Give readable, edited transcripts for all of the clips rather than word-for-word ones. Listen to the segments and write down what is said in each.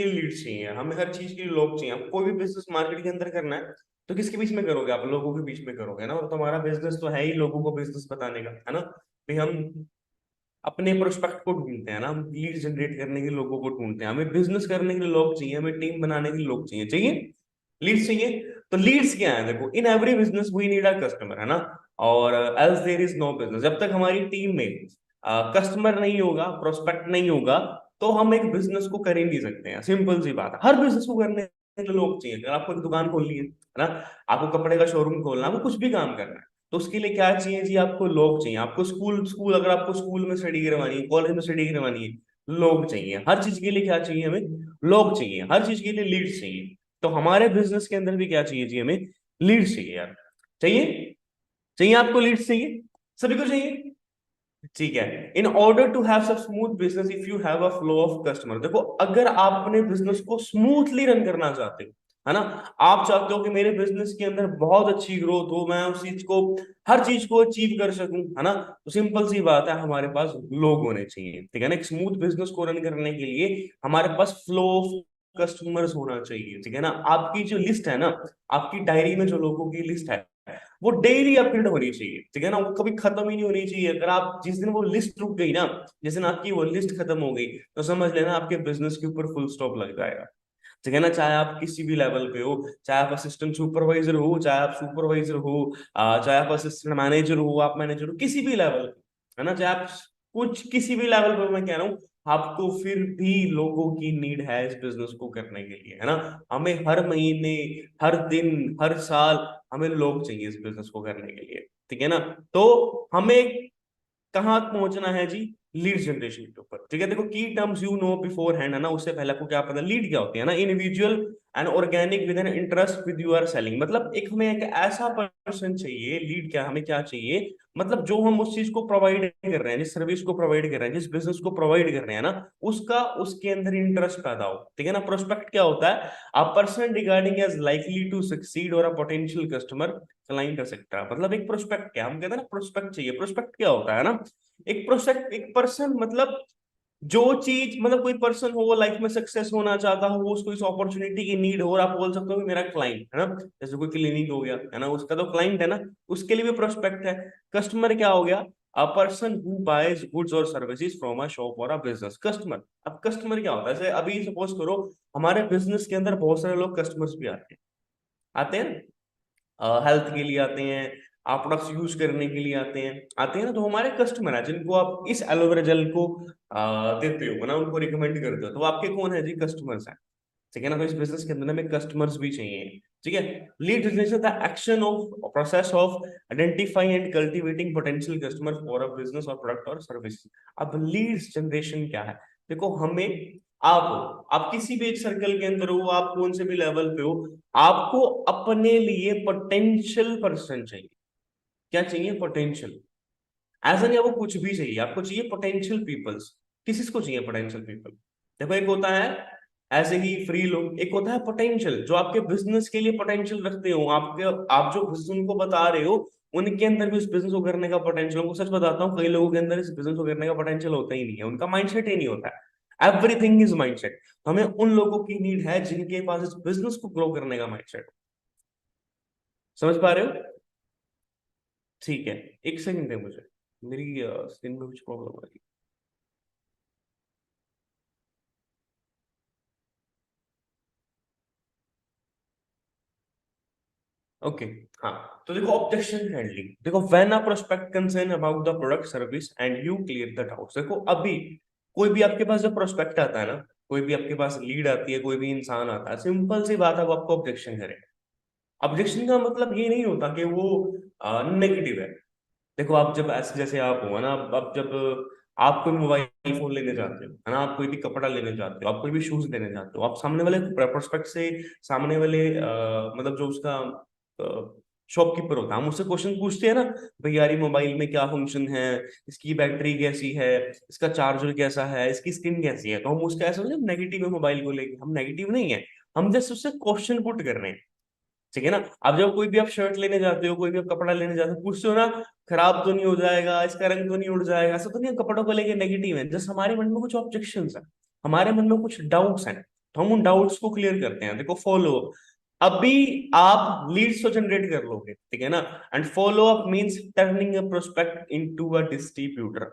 के लिए लीड चाहिए, हमें हर चीज के लिए लोग चाहिए। आपको कोई भी बिजनेस मार्केट के अंदर करना है तो किसके बीच में करोगे? आप लोगों के बीच में करोगे ना। और तुम्हारा बिजनेस तो है ही लोगों को बिजनेस बताने का, है ना भाई। हम अपने प्रोस्पेक्ट को ढूंढते हैं ना, हम लीड जनरेट करने के लिए लोगों को ढूंढते हैं। हमें बिजनेस करने के लिए लोग चाहिए, हमें टीम बनाने के लिए लोग चाहिए, लीड्स चाहिए। तो लीड्स क्या है? देखो, in every business we need a customer, है ना। और else there is no business. जब तक हमारी टीम में कस्टमर नहीं होगा, प्रोस्पेक्ट नहीं होगा, तो हम एक बिजनेस को कर ही नहीं सकते हैं। सिंपल सी बात है। हर बिजनेस को करने के लिए लोग चाहिए। अगर आपको एक दुकान खोलनी है ना, आपको कपड़े का शोरूम खोलना है, आपको कुछ भी काम करना है, तो उसके लिए क्या चाहिए जी? आपको लोग चाहिए। आपको स्कूल स्कूल अगर आपको स्कूल में स्टडी करवानी है, कॉलेज में स्टडी करवानी है, लोग चाहिए। हर चीज के लिए क्या चाहिए? हमें लोग चाहिए। हर चीज के लिए लीड चाहिए। तो हमारे बिजनेस के अंदर भी क्या चाहिए जी? हमें लीड चाहिए यार। चाहिए? चाहिए आपको लीड चाहिए? सभी को चाहिए? ठीक है। In order to have such smooth business, if you have a flow of customer. देखो, अगर आप अपने बिजनेस को स्मूथली रन करना चाहते हो, है ना, आप चाहते हो कि मेरे बिजनेस के अंदर बहुत अच्छी ग्रोथ हो, मैं उस चीज को, हर चीज को अचीव कर सकूं, है ना, तो सिंपल सी बात है, हमारे पास लोग होने चाहिए। ठीक है ना। एक स्मूथ बिजनेस को रन करने के लिए हमारे पास फ्लो ऑफ कस्टमर्स होना चाहिए। ठीक है ना। आपकी जो लिस्ट है ना, आपकी डायरी में जो लोगों की लिस्ट है, वो डेली अपडेट होनी चाहिए। ठीक है ना। वो कभी खत्म ही नहीं होनी चाहिए। अगर आप जिस दिन वो लिस्ट रुक गई ना, जिस दिन आपकी वो लिस्ट खत्म हो गई, तो समझ लेना आपके बिजनेस के ऊपर फुल स्टॉप लग जाएगा। ठीक है ना। चाहे आप किसी भी लेवल पे हो, चाहे आप असिस्टेंट सुपरवाइजर हो, चाहे आप सुपरवाइजर हो, चाहे आप असिस्टेंट मैनेजर हो, आप मैनेजर हो, किसी भी लेवल पे, है ना, चाहे आप कुछ किसी भी लेवल पे, मैं कह रहा हूँ, आपको फिर भी लोगों की नीड है इस बिजनेस को करने के लिए, है ना। हमें हर महीने, हर दिन, हर साल हमें लोग चाहिए इस बिजनेस को करने के लिए। ठीक है ना। तो हमें कहाँ पहुंचना है जी? लीड जनरेशन के ऊपर। ठीक है। देखो, की terms you know before hand, है ना, उससे पहले आपको क्या पता लीड क्या होती है ना। Individual and organic with an interest with you are selling. मतलब एक, हमें एक ऐसा पर्सन चाहिए। लीड क्या, हमें क्या चाहिए? मतलब जो हम उस चीज को प्रोवाइड कर रहे हैं, जिस सर्विस को प्रोवाइड कर रहे हैं, जिस बिजनेस को प्रोवाइड कर रहे हैं ना, उसका उसके अंदर इंटरेस्ट पैदा हो। ठीक है ना। प्रोस्पेक्ट क्या होता है? A person regarding as likely to succeed और a potential customer, client, etcetera. मतलब एक प्रोस्पेक्ट क्या, हम कहते हैं ना प्रोस्पेक्ट चाहिए। प्रोस्पेक्ट क्या होता है ना, एक प्रोस्पेक्ट, एक पर्सन, मतलब जो चीज, मतलब कोई पर्सन हो, वो लाइफ में सक्सेस होना चाहता हो, वो उसको इस अपॉर्चुनिटी की नीड हो, और आप बोल सकते हो कि मेरा क्लाइंट है ना, जैसे कोई क्लिनिक हो गया, है ना, उसका तो क्लाइंट है ना, उसके लिए भी प्रोस्पेक्ट है। कस्टमर क्या हो गया? A person who boys goods और सर्विसेज फ्रॉम अ शॉप और अ बिजनेस। कस्टमर, अब कस्टमर क्या होता है? जैसे अभी सपोज करो, हमारे बिजनेस के अंदर बहुत सारे लोग कस्टमर्स भी आते हैं हेल्थ के लिए आते हैं, आप प्रोडक्ट्स यूज करने के लिए आते हैं ना, तो हमारे कस्टमर है जिनको आप इस एलोवेरा जेल को देते हो ना, उनको रिकमेंड करते हो, तो वो आपके कौन है जी? कस्टमर्स हैं। ठीक है ना। तो इस बिजनेस के अंदर हमें कस्टमर्स भी चाहिए। ठीक है। Lead generation the action of process of identify and cultivating potential customer for a business और प्रोडक्ट और सर्विस। अब लीड्स जनरेशन क्या है? देखो, हमें, आप हो, आप किसी भी एक सर्कल के अंदर हो, आप कौन से भी लेवल पे हो, आपको अपने लिए पोटेंशियल पर्सन चाहिए। क्या चाहिए? पोटेंशियल। ऐसा नहीं है वो कुछ भी चाहिए, आपको चाहिए पोटेंशियल पीपल्स। किसको चाहिए पोटेंशियल पीपल? देखो, एक होता है ऐसे ही फ्री लोग, एक होता है पोटेंशियल, जो आपके बिजनेस के लिए पोटेंशियल रखते हो। आपके, आप जो बिजनेस उनको बता रहे हो, उनके अंदर भी इस बिजनेस को करने का पोटेंशियल। उनको सच बताता हूँ, कई लोगों के अंदर इस बिजनेस को करने का पोटेंशियल होता ही नहीं है, उनका माइंडसेट ही नहीं होता है। Everything is mindset. हमें उन लोगों की नीड है जिनके पास इस बिजनेस को ग्रो करने का माइंडसेट। समझ पा रहे हो? ठीक है। एक सेकंड दे मुझे, मेरी स्क्रीन में कुछ प्रॉब्लम आ रही है। ओके। हाँ, तो देखो, ऑब्जेक्शन हैंडलिंग। देखो, when a prospect concern about the product service and you clear the doubts. देखो, अभी कोई भी आपके पास जब प्रोस्पेक्ट आता है ना, कोई भी आपके पास लीड आती है, कोई भी इंसान आता है, सिंपल सी बात है, वो आपको ऑब्जेक्शन करे। ऑब्जेक्शन का मतलब ये नहीं होता कि वो नेगेटिव है। देखो, आप जब ऐसे, जैसे आप हो, है ना, आप जब आप कोई मोबाइल फोन लेने जाते हो, है ना, आप कोई भी कपड़ा लेने जाते हो, आप कोई भी शूज लेने जाते हो, आप सामने वाले प्रोस्पेक्ट से, सामने वाले मतलब जो उसका शॉपकीपर होता है, हम उससे क्वेश्चन पूछते हैं ना, भाई यार, ये मोबाइल में क्या फंक्शन है, इसकी बैटरी कैसी है, इसका चार्जर कैसा है, इसकी स्क्रीन कैसी है। तो हम उसका ऐसा नेगेटिव है मोबाइल को लेके, हम नेगेटिव नहीं है, हम जस्ट उससे क्वेश्चन पुट कर रहे हैं। ठीक है ना। अब जब कोई भी आप शर्ट लेने जाते हो, कोई भी आप कपड़ा लेने जाते हो, पूछते हो ना, खराब तो नहीं हो जाएगा, इसका रंग तो नहीं उड़ जाएगा? ऐसा तो नहीं है कपड़ों को लेके नेगेटिव है, जस्ट हमारे मन में कुछ ऑब्जेक्शंस है, हमारे मन में कुछ डाउट्स हैं। तो हम उन डाउट्स को क्लियर करते हैं। देखो फॉलो, अभी आप लीड्स तो जनरेट कर लोगे, ठीक है ना, and follow up means turning a prospect into a distributor,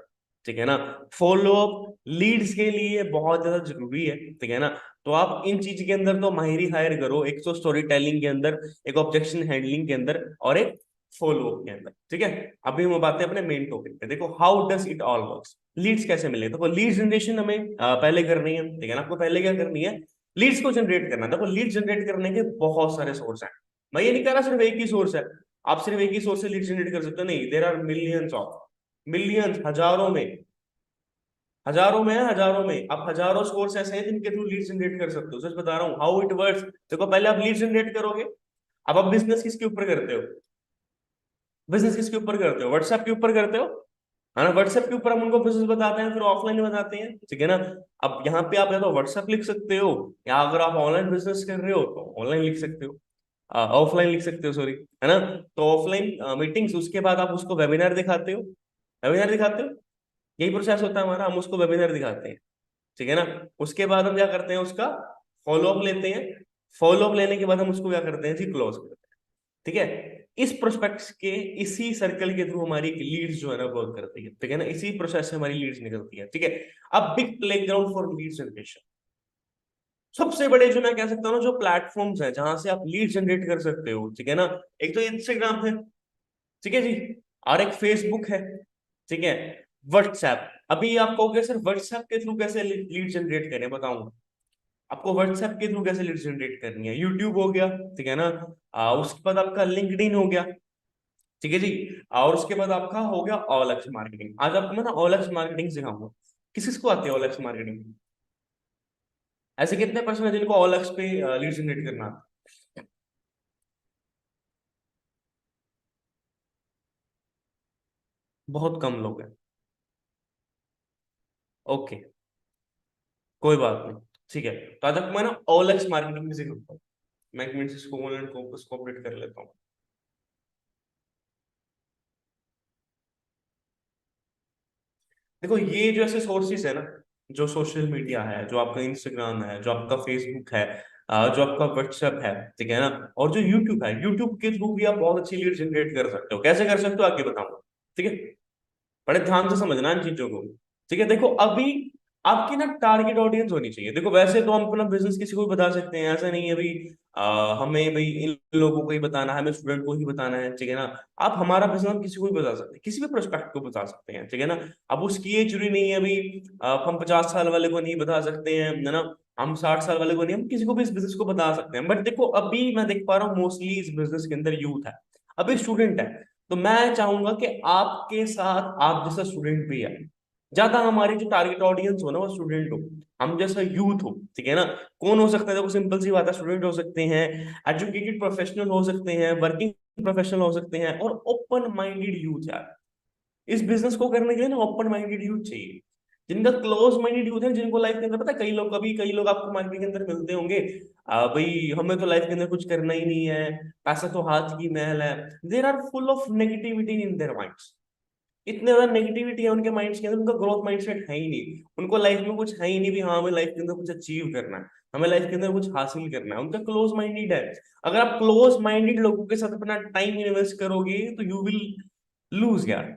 ठीक है ना। फॉलो अप लीड्स के लिए बहुत ज्यादा जरूरी है, ठीक है ना। तो आप इन चीज के अंदर तो माहिरी हायर करो, एक तो स्टोरी टेलिंग के अंदर, एक ऑब्जेक्शन हैंडलिंग के अंदर, और एक फॉलो अप के अंदर, ठीक है। अभी हम बातें अपने मेन टॉपिक पे। देखो how does it all works, leads कैसे मिले। देखो लीड जनरेशन हमें पहले करनी है, ठीक है ना। आपको पहले क्या करनी है, लीड्स को जनरेट करना। देखो लीड जनरेट करने के बहुत सारे सोर्स हैं, मैं ये नहीं कह रहा सिर्फ एक ही सोर्स है, आप सिर्फ एक ही सोर्स से लीड जनरेट कर सकते हो, नहीं, there are millions of, millions, हजारों में, हजारों में है, हजारों में। आप हजारों सोर्स ऐसे हैं जिनके थ्रू लीड जनरेट कर सकते हो, सच बता रहा हूँ हाउ इट वर्क्स। देखो पहले आप लीड जनरेट करोगे, अब आप बिजनेस किसके ऊपर करते हो, बिजनेस किसके ऊपर करते हो, व्हाट्सएप के ऊपर करते हो, है ना। व्हाट्सएप के ऊपर हम उनको बिजनेस बताते हैं, फिर ऑफलाइन बताते हैं, ठीक है ना। अब यहाँ पे आप या तो व्हाट्सएप लिख सकते हो, या अगर आप ऑनलाइन बिजनेस कर रहे हो तो ऑनलाइन लिख सकते हो, ऑफलाइन लिख सकते हो, सॉरी, है ना। तो ऑफलाइन मीटिंग्स, उसके बाद आप उसको वेबिनार दिखाते हो, वेबिनार दिखाते हो, यही प्रोसेस होता है हमारा, हम उसको वेबिनार दिखाते हैं, ठीक है ना। उसके बाद हम क्या करते हैं, उसका फॉलो अप लेते हैं, फॉलो अप लेने के बाद हम उसको क्या करते हैं जी, क्लोज करते हैं, ठीक है। इस प्रोस्पेक्ट्स के, इसी सर्कल के थ्रू हमारी लीड्स जो है ना वर्क करती है, ठीक है ना, इसी प्रोसेस से हमारी लीड्स निकलती है, ठीक है। अब big playground for lead generation, सबसे बड़े जो मैं कह सकता हूँ ना, जो प्लेटफॉर्म्स हैं जहां से आप लीड जनरेट कर सकते हो, ठीक है ना, एक तो इंस्टाग्राम है, ठीक है जी, और एक फेसबुक है, ठीक है, व्हाट्सएप। अभी आप कहोगे सर व्हाट्सएप के थ्रू कैसे लीड जनरेट करें, बताऊंगा आपको व्हाट्सएप के थ्रू कैसे लीड जनरेट करनी है। यूट्यूब हो गया, ठीक है ना, उसके बाद आपका लिंक्डइन हो गया, ठीक है जी, और उसके बाद आपका हो गया OLX मार्केटिंग। आज आपको मैं ना OLX मार्केटिंग सिखाऊंगा, किस किसको आती है OLX मार्केटिंग, ऐसे कितने पर्सन है जिनको OLX पे लीड जनरेट करना आता है? बहुत कम लोग हैं, ओके, कोई बात नहीं, ठीक है। तो आज आपको मैं ना OLX मार्केटिंग भी सिखाऊंगा, मैं एक मिनट से इसको ऑनलाइन को अपडेट कर लेता हूँ। देखो ये जो ऐसे सोर्सेस है ना, जो सोशल मीडिया है, जो आपका इंस्टाग्राम है, जो आपका फेसबुक है, जो आपका व्हाट्सएप है, ठीक है ना, और जो यूट्यूब है, यूट्यूब के थ्रू भी आप बहुत अच्छी लीड जनरेट कर सकते हो। कैसे कर सकते हो आगे बताऊंगा, ठीक है। बड़े ध्यान से समझना इन चीजों को, ठीक है। देखो अभी आपकी ना टारगेट ऑडियंस होनी चाहिए। देखो वैसे तो हम अपना बिजनेस किसी को भी बता सकते हैं, ऐसा नहीं है भाई हमें भाई इन लोगों को ही बताना है, हमें स्टूडेंट को ही बताना है, ठीक है ना। आप हमारा बिजनेस हम किसी को भी बता सकते हैं, किसी भी प्रोस्पेक्ट को बता सकते हैं, ठीक है ना। अब उसकी ये जरूरी नहीं है भाई हम 50 साल वाले को नहीं बता सकते हैं, है ना, हम 60 साल वाले को नहीं, हम किसी को भी इस बिजनेस को बता सकते हैं। बट देखो अभी मैं देख पा रहा हूँ मोस्टली इस बिजनेस के अंदर यूथ है, अभी स्टूडेंट है। तो मैं चाहूंगा कि आपके साथ आप जैसा स्टूडेंट भी है, ज्यादा हमारी जो टारगेट ऑडियंस हो ना वो स्टूडेंट हो, हम जैसा यूथ हो, ठीक है ना। कौन हो सकता है, देखो सिंपल सी बात है, स्टूडेंट हो सकते हैं, एजुकेटेड प्रोफेशनल हो सकते हैं, वर्किंग प्रोफेशनल हो सकते हैं, और ओपन माइंडेड यूथ यार। इस बिजनेस को करने के लिए ना ओपन माइंडेड यूथ चाहिए, जिनका क्लोज माइंडेड यूथ है, जिनको लाइफ के अंदर पता है, कई लोग, कभी कई लोग आपको मार्केट के अंदर मिलते होंगे, भाई हमें तो लाइफ के अंदर कुछ करना ही नहीं है, पैसा तो हाथ की मैल है, there are full of negativity in their minds. इतने ज्यादा नेगेटिविटी है उनके माइंड्स के अंदर, उनका ग्रोथ माइंडसेट है ही नहीं, उनको लाइफ में कुछ है ही नहीं भी, हाँ हमें लाइफ के अंदर कुछ अचीव करना है, हमें लाइफ के अंदर कुछ हासिल करना है, उनका क्लोज माइंडेड है। अगर आप क्लोज माइंडेड लोगों के साथ अपना टाइम इन्वेस्ट करोगे तो यू विल लूज यार,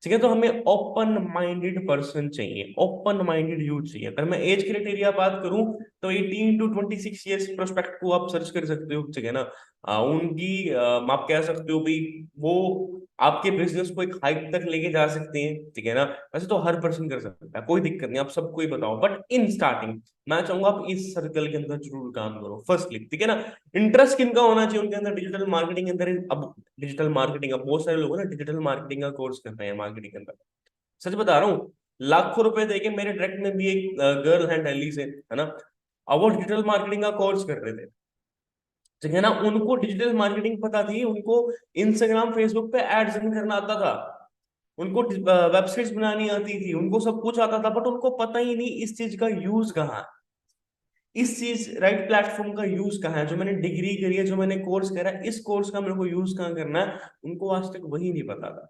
ठीक है। तो हमें ओपन माइंडेड पर्सन चाहिए, ओपन माइंडेड यूथ चाहिए। अगर मैं एज क्राइटेरिया बात करूं तो 18 to 26 ईयर्स प्रोस्पेक्ट को आप सर्च कर सकते हो, ठीक है ना। उनकी आप कह सकते हो भाई वो आपके बिजनेस को एक हाइट तक लेके जा सकते हैं, ठीक है ना। वैसे तो हर पर्सन कर सकता है, कोई दिक्कत नहीं, आप सबको ही बताओ, बट इन स्टार्टिंग मैं चाहूंगा आप इस सर्कल के अंदर जरूर काम करो फर्स्टली, ठीक है ना। इंटरेस्ट किनका होना चाहिए उनके अंदर, डिजिटल मार्केटिंग के अंदर। अब डिजिटल मार्केटिंग, अब बहुत सारे लोग हैं ना डिजिटल मार्केटिंग का कोर्स कर रहे हैं मार्केटिंग के अंदर, सच बता रहा हूँ, लाखों रुपए देके मेरे डायरेक्ट में भी एक गर्ल है दिल्ली से, है ना, अब वो डिजिटल मार्केटिंग का कोर्स कर रहे थे, ठीक है ना। उनको डिजिटल मार्केटिंग पता थी, उनको इंस्टाग्राम फेसबुक पे एड्स रन करना आता था, उनको वेबसाइट्स बनानी आती थी, उनको सब कुछ आता था, बट उनको पता ही नहीं इस चीज का यूज कहाँ है, इस चीज राइट प्लेटफॉर्म का यूज कहाँ है, जो मैंने डिग्री करी है, जो मैंने कोर्स करा है, इस कोर्स का मेरे को यूज कहाँ करना है, उनको आज तक वही नहीं पता था,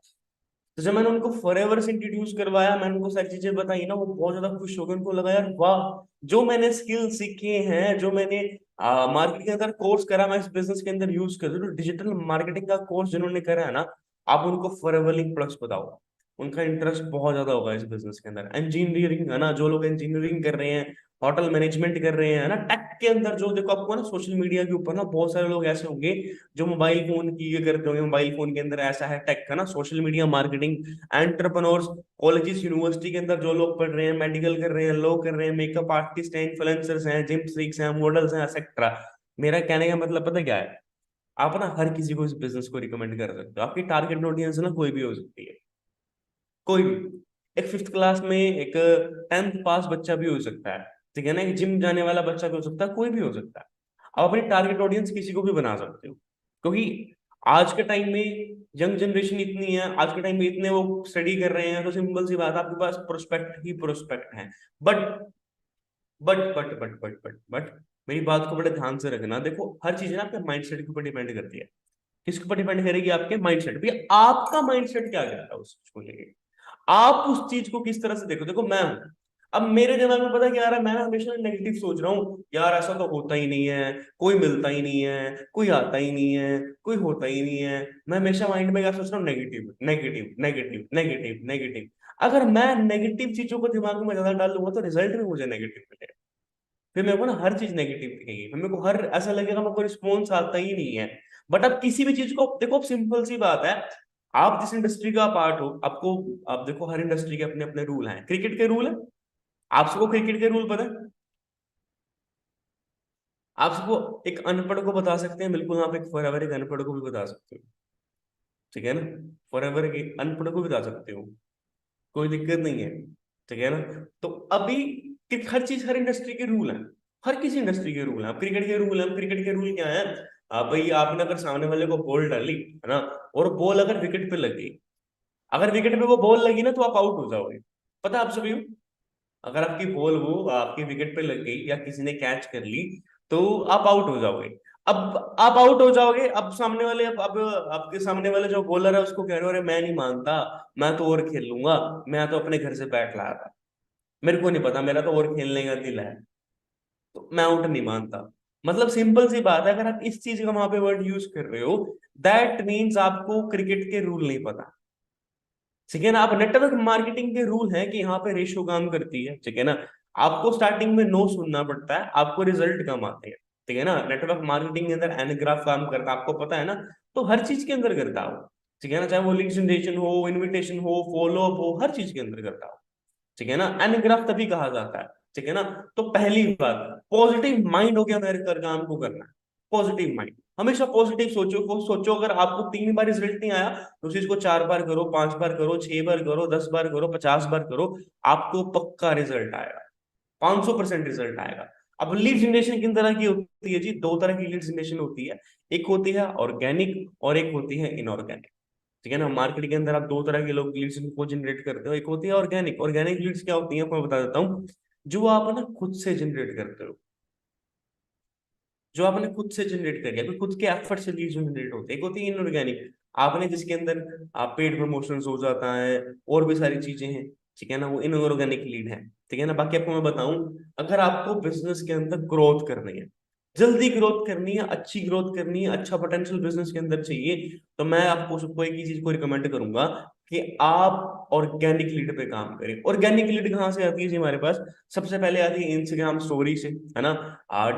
तो जब मैंने उनको फॉरएवर से इंट्रोड्यूस करवाया, मैंने उनको सारी चीजें बताई ना, वो बहुत ज्यादा खुश हो गए। उनको लगा यार वाह, जो मैंने स्किल सीखे हैं, जो मैंने मार्केटिंग के अंदर कोर्स करा, मैं इस बिजनेस के अंदर यूज कर रहा हूँ। डिजिटल मार्केटिंग का कोर्स जिन्होंने करा है ना, आप उनको फॉरएवर लिंक प्लस बताओ, उनका इंटरेस्ट बहुत ज्यादा होगा इस बिजनेस के अंदर। इंजीनियरिंग है ना, जो लोग इंजीनियरिंग कर रहे हैं, होटल मैनेजमेंट कर रहे हैं, है ना, टेक के अंदर जो देखो आपको ना, सोशल मीडिया के ऊपर ना बहुत सारे लोग ऐसे होंगे जो मोबाइल फोन की ये करते होंगे, मोबाइल फोन के अंदर ऐसा है टेक का ना, social media marketing, entrepreneurs, colleges university के अंदर जो लोग पढ़ रहे हैं, मेडिकल कर रहे हैं, लॉ कर रहे हैं, मेकअप आर्टिस्ट हैं, इन्फ्लुएंसर्स हैं, जिम फ्रीक्स हैं, मॉडल्स हैं, एक्सेट्रा। मेरा कहने का मतलब पता क्या है, आप ना हर किसी को इस बिजनेस को रिकमेंड कर सकते हो। आपकी टारगेट ऑडियंस ना कोई भी हो सकती है, कोई भी। एक फिफ्थ क्लास में, एक टेंथ पास बच्चा भी हो सकता है, ठीक है ना, एक जिम जाने वाला बच्चा भी हो सकता है, कोई भी हो सकता है। आप अपनी टारगेट ऑडियंस किसी को भी बना सकते हो, क्योंकि आज के टाइम में यंग जनरेशन इतनी है, आज के टाइम में इतने वो स्टडी कर रहे हैं, तो सिंपल सी बात है, आपके पास प्रोस्पेक्ट ही प्रोस्पेक्ट है। बट बट मेरी बात को बड़े ध्यान से रखना। देखो हर चीज ना आपके माइंडसेट के ऊपर डिपेंड करती है। किसके ऊपर डिपेंड करेगी? आपके माइंडसेट। भैया आपका माइंडसेट क्या कह रहा है उस चीज को लेके, आप उस चीज को किस तरह से देखो। देखो मैं हूं, अब मेरे दिमाग में पता क्या आ रहा है, मैं ना हमेशा नेगेटिव सोच रहा हूँ, यार ऐसा तो होता ही नहीं है, कोई मिलता ही नहीं है, कोई आता ही नहीं है, कोई होता ही नहीं है। मैं हमेशा माइंड में क्या सोच रहा हूँ, negative negative negative negative negative. अगर मैं नेगेटिव चीजों को दिमाग में ज्यादा डाल लूंगा तो रिजल्ट भी मुझे नेगेटिव मिलेगा। फिर मेरे को ना हर चीज नेगेटिव दिखेगी, फिर मेरे को हर ऐसा लगेगा मेरे को रिस्पॉन्स आता ही नहीं है। बट अब किसी भी चीज को देखो, अब सिंपल सी बात है, आप जिस इंडस्ट्री का पार्ट हो, आपको, आप देखो हर इंडस्ट्री के अपने अपने रूल हैं। क्रिकेट के रूल है, आप सबको क्रिकेट के रूल पता है? आप सबको एक अनपढ़ को बता सकते हैं, बिल्कुल आप एक फॉरएवर एक अनपढ़ को भी बता सकते हो, ठीक है ना, फॉरएवर एक अनपढ़ को भी बता सकते हो, कोई दिक्कत नहीं है, ठीक है ना। तो अभी हर चीज, हर इंडस्ट्री के रूल हैं, हर किसी इंडस्ट्री के रूल हैं। अब क्रिकेट के रूल हैं, क्रिकेट के रूल क्या है? भाई आपने अगर सामने वाले को बॉल डाली, है ना, और बॉल अगर विकेट पे लग गई, अगर विकेट पे वो बॉल लगी ना, तो आप आउट हो जाओगे। पता है आप सभी को? अगर आपकी बॉल वो आपकी विकेट पे लग गई या किसी ने कैच कर ली, तो आप आउट हो जाओगे। अब आप आउट हो जाओगे, अब सामने वाले, अब आपके सामने वाले जो बॉलर है उसको कह रहे हो, अरे मैं नहीं मानता, मैं तो और खेल लूंगा, मैं तो अपने घर से बैट लाया था, मेरे को नहीं पता, मेरा तो और खेलने का दिल है, तो मैं आउट नहीं मानता। मतलब सिंपल सी बात है, अगर आप इस चीज का वहां पे वर्ड यूज कर रहे हो, दैट मीन्स आपको क्रिकेट के रूल नहीं पता, ठीक है ना। आप नेटवर्क मार्केटिंग के रूल हैं कि यहाँ पे रेशियो काम करती है, ठीक है ना। आपको स्टार्टिंग में नो सुनना पड़ता है, आपको रिजल्ट कम आते हैं, ठीक है ना। नेटवर्क मार्केटिंग के अंदर एन ग्राफ काम करता है, आपको पता है ना। तो हर चीज के अंदर करता हो, ठीक है ना, चाहे वो लीड जनरेशन हो, इन्विटेशन हो, फॉलो अप हो, हर चीज के अंदर करता हो, ठीक है ना। एन ग्राफ तभी कहा जाता है, ठीक है ना। तो पहली बात, पॉजिटिव माइंड हो गया मेरे कर काम को करना है, पॉजिटिव माइंड। हमेशा पॉजिटिव सोचो, को सोचो अगर आपको 3 बार रिजल्ट नहीं आया, तो उस चीज को 4 बार करो, 5 बार करो, 6 बार करो, 10 बार करो, 50 बार करो, आपको पक्का रिजल्ट आएगा, 500% रिजल्ट आएगा। अब लीड जनरेशन किन तरह की होती है जी? 2 तरह की लीड जनरेशन होती है, एक होती है ऑर्गेनिक और एक होती है इनऑर्गेनिक, ठीक है ना। मार्केट के अंदर आप 2 तरह के लोग लीड्स को जनरेट करते हो, एक होती है ऑर्गेनिक। ऑर्गेनिक लीड्स क्या होती है मैं बता देता हूँ, जो आप ना खुद से जनरेट करते हो, जो आपने खुद से जनरेट करी है, अभी खुद के एफर्ट से लीड जनरेट होते हैं। एक होती है इनऑर्गेनिक, आपने जिसके अंदर आप पेड प्रमोशंस हो जाता है, और भी सारी चीजें हैं, ठीक है ना, वो इनऑर्गेनिक लीड है, ठीक है ना। बाकी आपको मैं बताऊं, अगर आपको बिजनेस के अंदर ग्रोथ करनी है, जल्दी ग्रोथ करनी है, अच्छी ग्रोथ करनी है, अच्छा पोटेंशियल बिजनेस के अंदर चाहिए, तो मैं आपको सबको एक ही चीज को रिकमेंड करूंगा कि आप ऑर्गेनिक लीड पे काम करें। ऑर्गेनिक लीड कहाँ से आती है जी हमारे पास? सबसे पहले आती है इंस्टाग्राम स्टोरी से, है ना,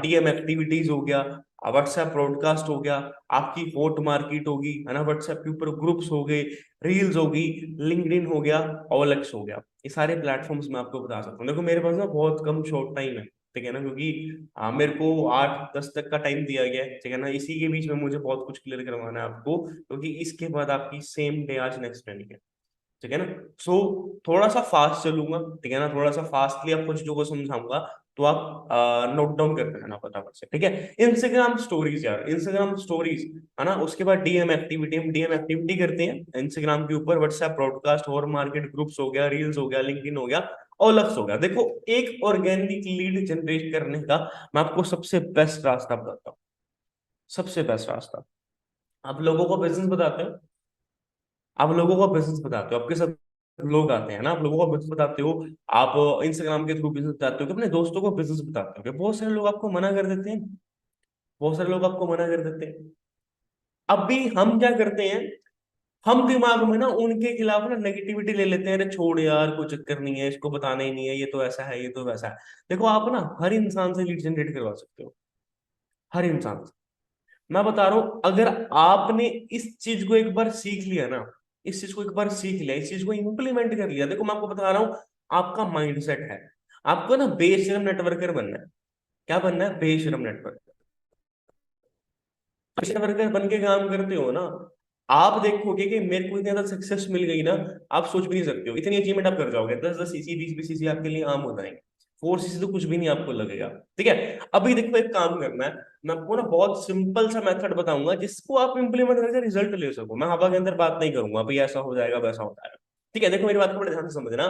डीएम एक्टिविटीज हो गया, व्हाट्सएप ब्रॉडकास्ट हो गया, आपकी हॉट मार्केट होगी, है ना, व्हाट्सएप के ऊपर ग्रुप्स हो गए, रील्स होगी, लिंक्डइन हो गया, ओएलएक्स हो गया। ये सारे प्लेटफॉर्म्स मैं आपको बता सकता हूँ। देखो मेरे पास ना बहुत कम शॉर्ट टाइम है, ठीक है ना, क्योंकि मेरे को 8-10 तक का टाइम दिया गया है, ठीक है ना। इसी के बीच में मुझे बहुत कुछ क्लियर करवाना है आपको, क्योंकि इसके बाद आपकी सेम डे आज नेक्स्ट ट्रेनिंग है, ठीक है ना। सो थोड़ा सा फास्ट चलूंगा, ठीक है ना, थोड़ा सा फास्टली आपको चीजों को समझाऊंगा, तो आप नोट डाउन करते रहना फटाफट से, ठीक है। इंस्टाग्राम स्टोरीज यार, इंस्टाग्राम स्टोरीज, है ना, उसके बाद डीएम एक्टिविटी, हम डीएम एक्टिविटी करते हैं इंस्टाग्राम के ऊपर, व्हाट्सएप ब्रॉडकास्ट और मार्केट ग्रुप्स हो गया, रील्स हो गया, लिंक्डइन हो गया, ओलक्स हो गया। देखो एक ऑर्गेनिक लीड जनरेट करने का मैं आपको सबसे बेस्ट रास्ता बताता हूँ, सबसे बेस्ट रास्ता। आप लोगों को बिजनेस बताते हो, आप लोगों को बिजनेस बताते हो, आपके साथ लोग आते हैं ना, आप लोगों को बिजनेस बताते हो, आप इंस्टाग्राम के थ्रू बिजनेस बताते हो, कि अपने दोस्तों को बिजनेस बताते हो, कि बहुत सारे लोग आपको मना कर देते हैं, बहुत सारे लोग आपको मना कर देते हैं। अब भी हम क्या करते हैं, हम दिमाग में ना उनके खिलाफ ना नेगेटिविटी ले लेते हैं, अरे छोड़ यार कोई चक्कर नहीं है, इसको बताना ही नहीं है, ये तो ऐसा है, ये तो वैसा है। देखो आप ना हर इंसान से लीड जनरेट करवा सकते हो, हर इंसान से। मैं बता रहा हूं, अगर आपने इस चीज को एक बार सीख लिया ना, इस चीज को एक बार सीख लिया, इस चीज को इंप्लीमेंट कर लिया, देखो मैं आपको बता रहा हूं, आपका माइंडसेट है, आपको ना बेशरम नेटवर्कर बनना है। क्या बनना है? बेशरम नेटवर्क। बेशरम नेटवर्कर बन के काम करते हो ना, आप देखोगे कि मेरे को इतनी ज्यादा सक्सेस मिल गई ना, आप सोच भी नहीं सकते हो, इतनी अचीवमेंट आप कर जाओगे, 10-10 सीसी, 20-20 सीसी आपके लिए आम हो जाएंगे। 4 सीसी तो कुछ भी नहीं आपको लगेगा। ठीक है, अभी देखो एक काम करना है, मैं आपको ना बहुत सिंपल सा मेथड बताऊंगा, जिसको आप इंप्लीमेंट करके रिजल्ट ले सको। मैं हवा के अंदर बात नहीं करूंगा भाई ऐसा हो जाएगा वैसा हो जाएगा। ठीक है, देखो मेरी बात को बड़े ध्यान से समझना।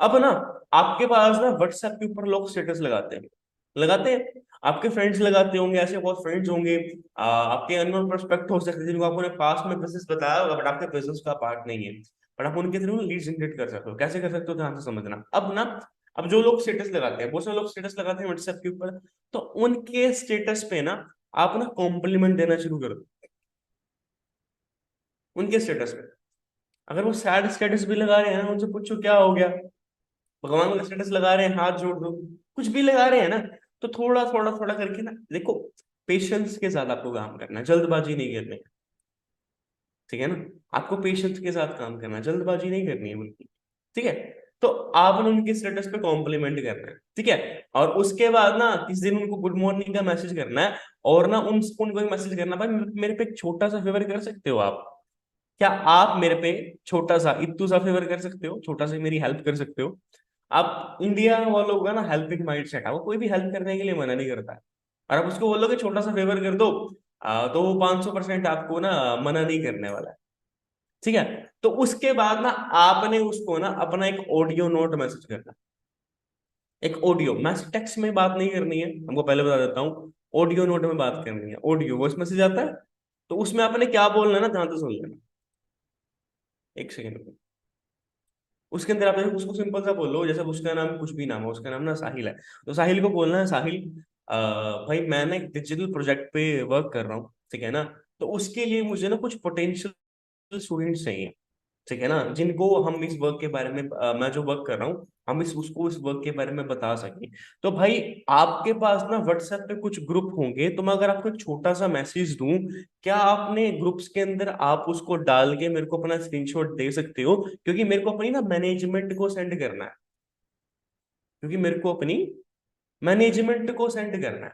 अब ना आपके पास ना व्हाट्सएप के ऊपर लोग स्टेटस लगाते हैं, लगाते हैं, आपके फ्रेंड्स लगाते होंगे, ऐसे बहुत फ्रेंड्स होंगे, आपके अननोन प्रोस्पेक्ट हो सकते हैं जिनको आपने पास में बिजनेस बताया होगा, बट आपके बिजनेस का पार्ट नहीं है, बट आप उनके थ्रू लीड जनरेट कर सकते हो। कैसे कर सकते हो, ध्यान से समझना। अब ना, अब जो लोग स्टेटस लगाते हैं, बहुत सारे लोग स्टेटस लगाते हैं व्हाट्सएप के ऊपर, तो उनके स्टेटस पे ना आप ना कॉम्प्लीमेंट देना शुरू कर दो, उनके स्टेटस पे। अगर वो सैड स्टेटस भी लगा रहे हैं ना, उनसे पूछो क्या हो गया, भगवान का स्टेटस लगा रहे हैं, हाथ जोड़ दो, कुछ भी लगा रहे हैं ना, तो थोड़ा थोड़ा थोड़ा करके ना, देखो पेशेंस के साथ आपको काम करना है, जल्दबाजी नहीं करनी है। ठीक है ना, आपको पेशेंस के साथ काम करना है, जल्दबाजी नहीं करनी है बिल्कुल। ठीक है, तो आपने उनके स्टेटस पे कॉम्प्लीमेंट करना है। ठीक है, और उसके बाद ना किस दिन उनको गुड मॉर्निंग का मैसेज करना है, और ना उनको एक मैसेज करना, भाई मेरे पे एक छोटा सा फेवर कर सकते हो आप? क्या आप मेरे पे छोटा सा इत्तू सा फेवर कर सकते हो, छोटा सा मेरी हेल्प कर सकते हो? आप इंडिया वालों का ना हेल्पिंग माइंड सेट है, वो कोई भी हेल्प करने के लिए मना नहीं करता है। और आप उसको बोलोगे छोटा सा फेवर कर दो, तो वो 500% आपको ना मना नहीं करने वाला है। ठीक है, तो उसके बाद ना आपने उसको ना अपना एक ऑडियो नोट मैसेज करना, एक ऑडियो मैसेज, टेक्स्ट में बात नहीं करनी है, हमको पहले बता देता हूँ। ऑडियो नोट में बात करनी है, ऑडियो वॉइस मैसेज आता है, तो उसमें आपने क्या बोलना है ना, ध्यान से सुन लेना, एक सेकंड। उसके अंदर आप उसको सिंपल सा बोलो, जैसे उसका नाम कुछ भी नाम है, उसका नाम ना साहिल है, तो साहिल को बोलना है, साहिल भाई मैं ना एक डिजिटल प्रोजेक्ट पे वर्क कर रहा हूँ, ठीक है ना, तो उसके लिए मुझे ना कुछ पोटेंशियल स्टूडेंट्स चाहिए, ठीक है ना, जिनको हम इस वर्क के बारे में, मैं जो वर्क कर रहा हूँ, हम उसको इस वर्क के बारे में बता सकें। तो भाई आपके पास ना व्हाट्सएप पे कुछ ग्रुप होंगे, तो मैं अगर आपको एक छोटा सा मैसेज दूं, क्या आपने ग्रुप्स के अंदर आप उसको डाल के मेरे को अपना स्क्रीनशॉट दे सकते हो? क्योंकि मेरे को अपनी ना मैनेजमेंट को सेंड करना है, क्योंकि मेरे को अपनी मैनेजमेंट को सेंड करना है।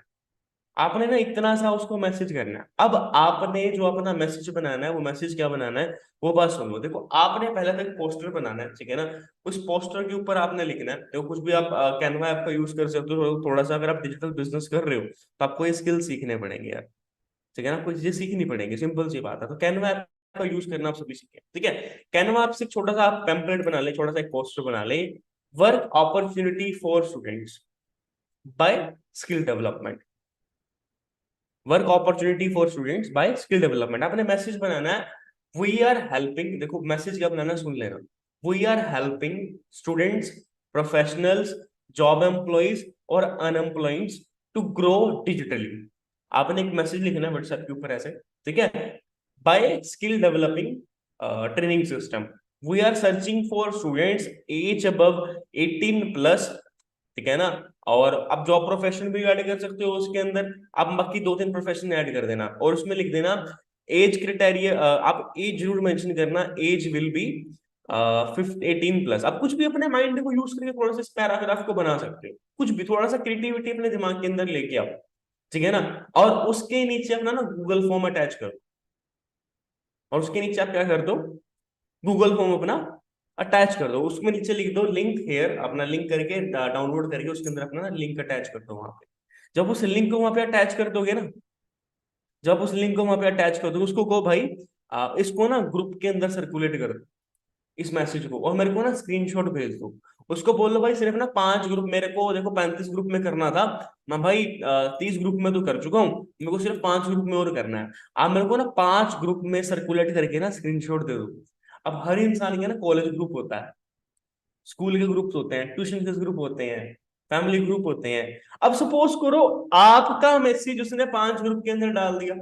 आपने ना इतना सा उसको मैसेज करना है। अब आपने जो अपना मैसेज बनाना है, वो मैसेज क्या बनाना है, वो बात सुनो। देखो आपने पहले तो एक पोस्टर बनाना है, ठीक है ना, उस पोस्टर के ऊपर आपने लिखना है, देखो कुछ भी आप कैनवा ऐप का यूज कर सकते हो, थोड़ा सा अगर आप डिजिटल बिजनेस कर रहे हो तो आपको ये स्किल सीखने पड़ेंगे यार, ठीक है ना, कुछ चीजें सीखनी पड़ेंगी, सिंपल सी बात है। तो कैनवा ऐप का यूज करना आप सभी सीखें, ठीक है। कैनवा ऐप से एक छोटा सा आप टेम्पलेट बना ले, छोटा सा एक पोस्टर बना ले, work opportunity for students by skill development, work opportunity for students by skill development, आपने मैसेज बनाना है। वी आर हेल्पिंग, देखो मैसेज क्या बनाना है, सुन लेना। We are helping students, professionals, job employees और अनएम्प्लॉइज टू ग्रो डिजिटली। आपने एक मैसेज लिखना है व्हाट्सएप के ऊपर ऐसे, ठीक है, by skill developing training system, we are searching for students as above 18+, ठीक है ना। और आप जॉब प्रोफेशन भी ऐड कर सकते हो उसके अंदर, आप बाकी 2-3 प्रोफेशन ऐड कर देना, और उसमें लिख देना एज क्राइटेरिया, आप एज जरूर मेंशन करना, एज विल बी 18+। आप कुछ भी अपने माइंड को यूज करके थोड़ा सा इस पैराग्राफ को बना सकते हो, कुछ भी थोड़ा सा क्रिएटिविटी अपने दिमाग के अंदर लेके आओ, ठीक है ना। और उसके नीचे अपना ना गूगल फॉर्म अटैच करो, और उसके नीचे आप क्या कर दो, गूगल फॉर्म अपना अटैच कर दो, उसमें नीचे लिख दो लिंक हेयर, अपना लिंक करके डाउनलोड करके उसके अंदर अपना लिंक अटैच कर दो वहां पे। जब उस लिंक को वहां पे अटैच कर दोगे ना, जब उस लिंक को वहां पे अटैच कर दो, उसको कहो भाई इसको ना ग्रुप के अंदर सर्कुलेट कर दो, इस मैसेज को, और मेरे को ना स्क्रीनशॉट भेज दो। उसको बोल दो भाई सिर्फ ना 5 ग्रुप, मेरे को देखो 35 ग्रुप में करना था, मैं भाई 30 ग्रुप में तो कर चुका हूँ, मेरे को सिर्फ 5 ग्रुप में और करना है। आप मेरे को ना 5 ग्रुप में सर्कुलेट करके ना स्क्रीनशॉट दे दो। अब हर इंसान के ना कॉलेज ग्रुप होता है, स्कूल के ग्रुप्स होते हैं, ट्यूशन के ग्रुप होते हैं, फैमिली ग्रुप होते हैं। अब सपोज करो आपका मैसेज उसने 5 ग्रुप के अंदर डाल दिया,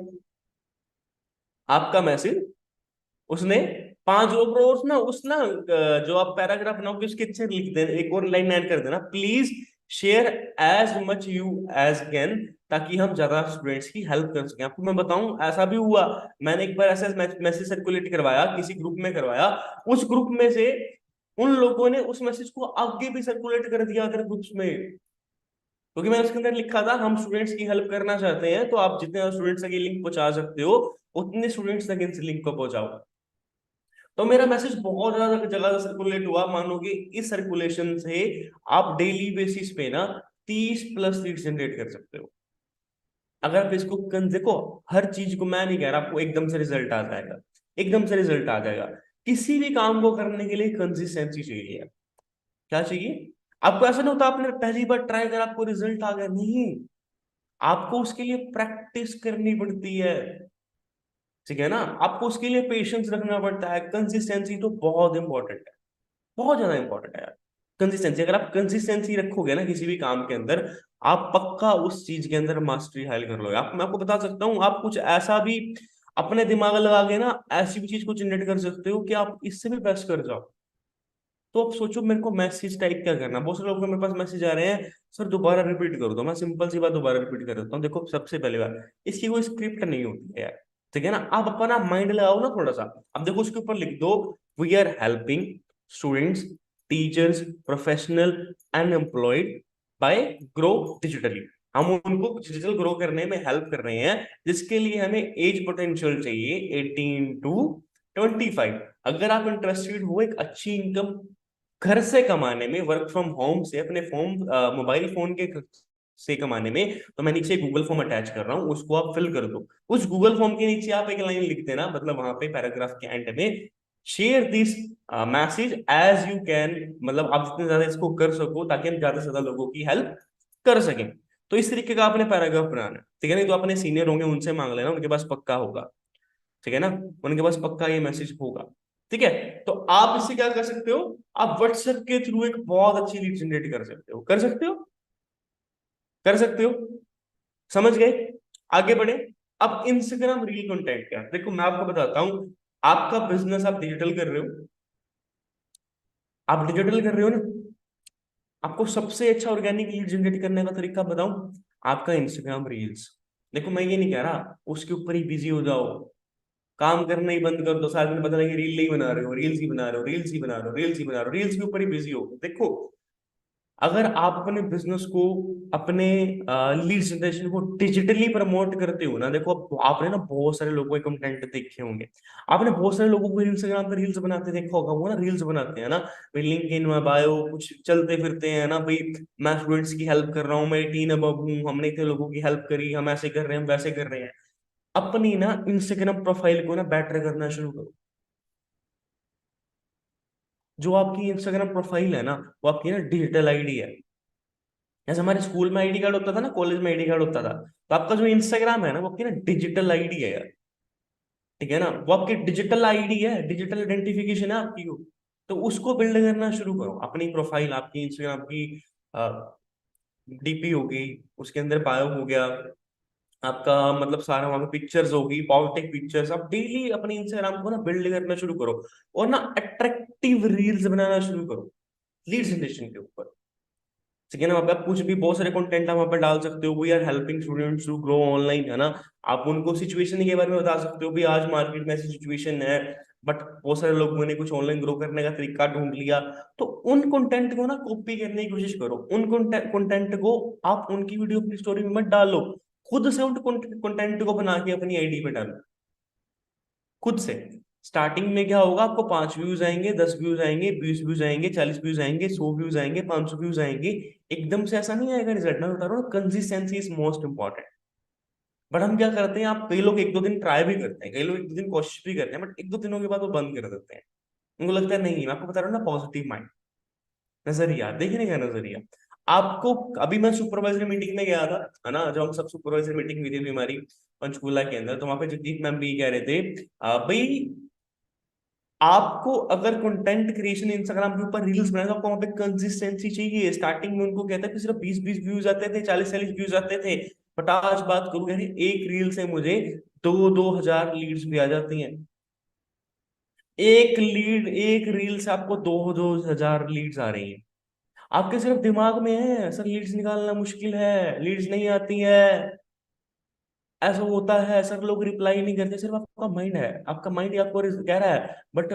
आपका मैसेज उसने 5 ग्रुप, और जो आप पैराग्राफ बनाओगे उसके अच्छे लिख देना, एक और लाइन ऐड कर देना, please share as much you as can, ताकि हम ज्यादा स्टूडेंट्स की हेल्प कर सकें। आपको मैं बताऊं ऐसा भी हुआ, मैंने एक बार ऐसा मैसेज सर्कुलेट करवाया, किसी ग्रुप में करवाया, उस ग्रुप में से उन लोगों ने उस मैसेज को आगे भी सर्कुलेट कर दिया अदर ग्रुप्स में, क्योंकि मैंने उसके अंदर लिखा था हम स्टूडेंट्स की हेल्प करना चाहते हैं, तो आप जितने स्टूडेंट्स तक ये लिंक पहुंचा सकते हो उतने स्टूडेंट्स तक इस लिंक को पहुंचाओ। तो मेरा मैसेज बहुत ज्यादा जगह सर्कुलेट हुआ, मानो कि इस सर्कुलेशन से आप डेली बेसिस पे ना 30+ लीड जनरेट कर सकते हो। अगर आप इसको देखो, हर चीज को मैं नहीं कह रहा आपको एकदम से रिजल्ट आ जाएगा, एकदम से रिजल्ट आ जाएगा। किसी भी काम को करने के लिए कंसिस्टेंसी चाहिए। क्या चाहिए? आपको ऐसा नहीं होता आपने पहली बार ट्राई करा आपको रिजल्ट आ गया, नहीं, आपको उसके लिए प्रैक्टिस करनी पड़ती है। ठीक है ना? आपको उसके लिए पेशेंस रखना पड़ता है, कंसिस्टेंसी तो बहुत इंपॉर्टेंट है, बहुत ज्यादा इंपॉर्टेंट है यार। कंसिस्टेंसी, अगर आप कंसिस्टेंसी रखोगे ना किसी भी काम के अंदर, आप पक्का उस चीज के अंदर मास्टरी हासिल कर लोगे। मैं आपको बता सकता हूँ, आप कुछ ऐसा भी अपने दिमाग लगा के ना ऐसी भी चीज को जनरेट कर सकते हो कि आप इससे भी बेस्ट कर जाओ। तो आप सोचो मेरे को मैसेज टाइप क्या करना, बहुत सारे लोगों के मेरे पास मैसेज आ रहे हैं, सर दोबारा रिपीट कर दो। मैं सिंपल सी बात दोबारा रिपीट कर देता हूँ। देखो सबसे पहली बात, इसकी कोई स्क्रिप्ट नहीं होती है यार, ठीक है ना? आप अपना माइंड लगाओ ना थोड़ा सा। अब देखो उसके ऊपर लिख दो, we are helping students, teachers, professional and employed by grow digitally. हम उनको डिजिटल ग्रो करने में हेल्प कर रहे हैं, जिसके लिए हमें एज पोटेंशियल चाहिए 18 to 25। अगर आप इंटरेस्टेड हो एक अच्छी इनकम घर से कमाने में, वर्क फ्रॉम होम से, अपने फोन मोबाइल फोन के से कमाने में, तो मैं नीचे गूगल फॉर्म अटैच कर रहा हूँ, उसको आप फिल कर दो। उस गूगल फॉर्म के नीचे आप एक लाइन लिख देना, मतलब वहां पे पैराग्राफ के एंड में, share this message as you can, मतलब आप जितने ज्यादा इसको कर सको ताकि हम ज्यादा से ज्यादा लोगों की हेल्प कर सकें। तो इस तरीके का आपने पैराग्राफ बनाना है, ठीक है? नहीं तो अपने सीनियर होंगे उनसे मांग लेना, उनके पास पक्का होगा, ठीक है ना? उनके पास पक्का ये मैसेज होगा, ठीक है? तो आप इससे क्या कर सकते हो, आप व्हाट्सएप के थ्रू एक बहुत अच्छी लीड जनरेट कर सकते हो, कर सकते हो, कर सकते हो। समझ गए? आगे बढ़े। अब इंस्टाग्राम रील कंटेंट क्या, देखो मैं आपको बताता हूं, आपका बिजनेस आप डिजिटल कर रहे हो, आप डिजिटल कर रहे हो ना, आपको सबसे अच्छा ऑर्गेनिक लीड जनरेट करने का तरीका बताऊं, आपका इंस्टाग्राम रील्स। देखो मैं ये नहीं कह रहा उसके ऊपर ही बिजी हो जाओ, काम करना ही बंद कर दो, साथ में पता लगे रील नहीं बना रहे हो, रील्स ही बना रहे हो, रील्स ही बना रहे हो, रील्स ही बना रहे हो, रील्स के ऊपर ही बिजी हो। देखो अगर आप अपने बिजनेस को, अपने लीड जनरेशन को डिजिटली प्रमोट करते हो ना, देखो आपने ना बहुत सारे लोगों के कंटेंट देखे होंगे, आपने बहुत सारे लोगों को इंस्टाग्राम पे रील्स बनाते देखा होगा, वो ना रील्स बनाते हैं ना भाई, लिंक्डइन में बायो कुछ चलते फिरते हैं ना भाई, मैं स्टूडेंट्स की हेल्प कर रहा हूँ, मैं 18 अबव हूँ, हमने इतने लोगों की हेल्प करी, हम ऐसे कर रहे हैं, हम वैसे कर रहे हैं। अपनी ना इंस्टाग्राम प्रोफाइल को ना बेटर करना शुरू करो। जो आपकी इंस्टाग्राम प्रोफाइल है ना, वो आपकी ना डिजिटल आईडी है। जैसे हमारे स्कूल में आईडी कार्ड होता था ना, कॉलेज में आईडी कार्ड होता था, तो आपका जो इंस्टाग्राम है ना, वो आपकी ना डिजिटल आईडी है यार, ठीक है ना? वो आपकी डिजिटल आईडी है, डिजिटल आइडेंटिफिकेशन है आपकी वो। तो उसको बिल्ड करना शुरू करो, अपनी प्रोफाइल आपकी इंस्टाग्राम की डीपी होगी, उसके अंदर बायो हो गया आपका, मतलब सारा वहां पे पिक्चर्स होगी, पॉजिटिव पिक्चर्स, आप डेली अपने इंस्टाग्राम को ना बिल्ड करना शुरू करो, और ना अट्रैक्टिव रील्स बनाना शुरू करो लीड जनरेशन के ऊपर। ठीक है ना? वहाँ पे आप कुछ भी बहुत सारे कंटेंट आप वहाँ पे डाल सकते हो, we are helping students to grow online, है ना? आप उनको सिचुएशन के बारे में बता सकते हो भी आज मार्केट में ऐसी सिचुएशन है, बट बहुत सारे लोगों ने कुछ ऑनलाइन ग्रो करने का तरीका ढूंढ लिया। तो उन कंटेंट को ना कॉपी करने की कोशिश करो, उन कंटेंट को आप उनकी वीडियो अपनी स्टोरी में मत डालो, खुद से उन कंटेंट को बना के अपनी आईडी पे डालो, खुद से। स्टार्टिंग में क्या होगा, आपको 5 व्यूज आएंगे, 10 व्यूज आएंगे, 20 व्यूज आएंगे, 40 व्यूज आएंगे, 100 व्यूज आएंगे, 500 व्यूज आएंगे। एकदम से ऐसा नहीं आएगा रिजल्ट, मैं बता रहा हूँ consistency is most important. But हम क्या करते हैं, आप कई लोग 1-2 दिन ट्राई भी करते हैं, कई लोग 1-2 दिन कोशिश भी करते हैं, बट 1-2 दिनों के बाद वो बंद कर देते हैं। उनको लगता है नहीं, मैं आपको बता रहा हूँ ना, पॉजिटिव माइंड, नजरिया देखने का नजरिया। आपको, अभी मैं सुपरवाइजर मीटिंग में गया था, है ना, जब हम सब सुपरवाइजर मीटिंग हुई थी अभी हमारी पंचकूला के अंदर, तो वहां पे जगदीप मैम भी कह रहे थे भाई आपको अगर कंटेंट क्रिएशन इंस्टाग्राम के ऊपर रील्स बनाए तो आपको वहां पे कंसिस्टेंसी चाहिए। स्टार्टिंग में उनको कहता है कि सिर्फ 20-20 व्यूज आते थे, 40-40 व्यूज आते थे, बट आज बात करूं यार, एक रील से मुझे 2-2 हजार लीड्स भी आ जाती हैं। एक रील से आपको 2-2 हजार लीड्स आ रही हैं। आपके सिर्फ दिमाग में है सर लीड्स निकालना मुश्किल है, लीड्स नहीं आती है, ऐसा होता है सर, लोग रिप्लाई नहीं करते। सिर्फ आपका माइंड है, आपका माइंड आपको कह रहा है। बट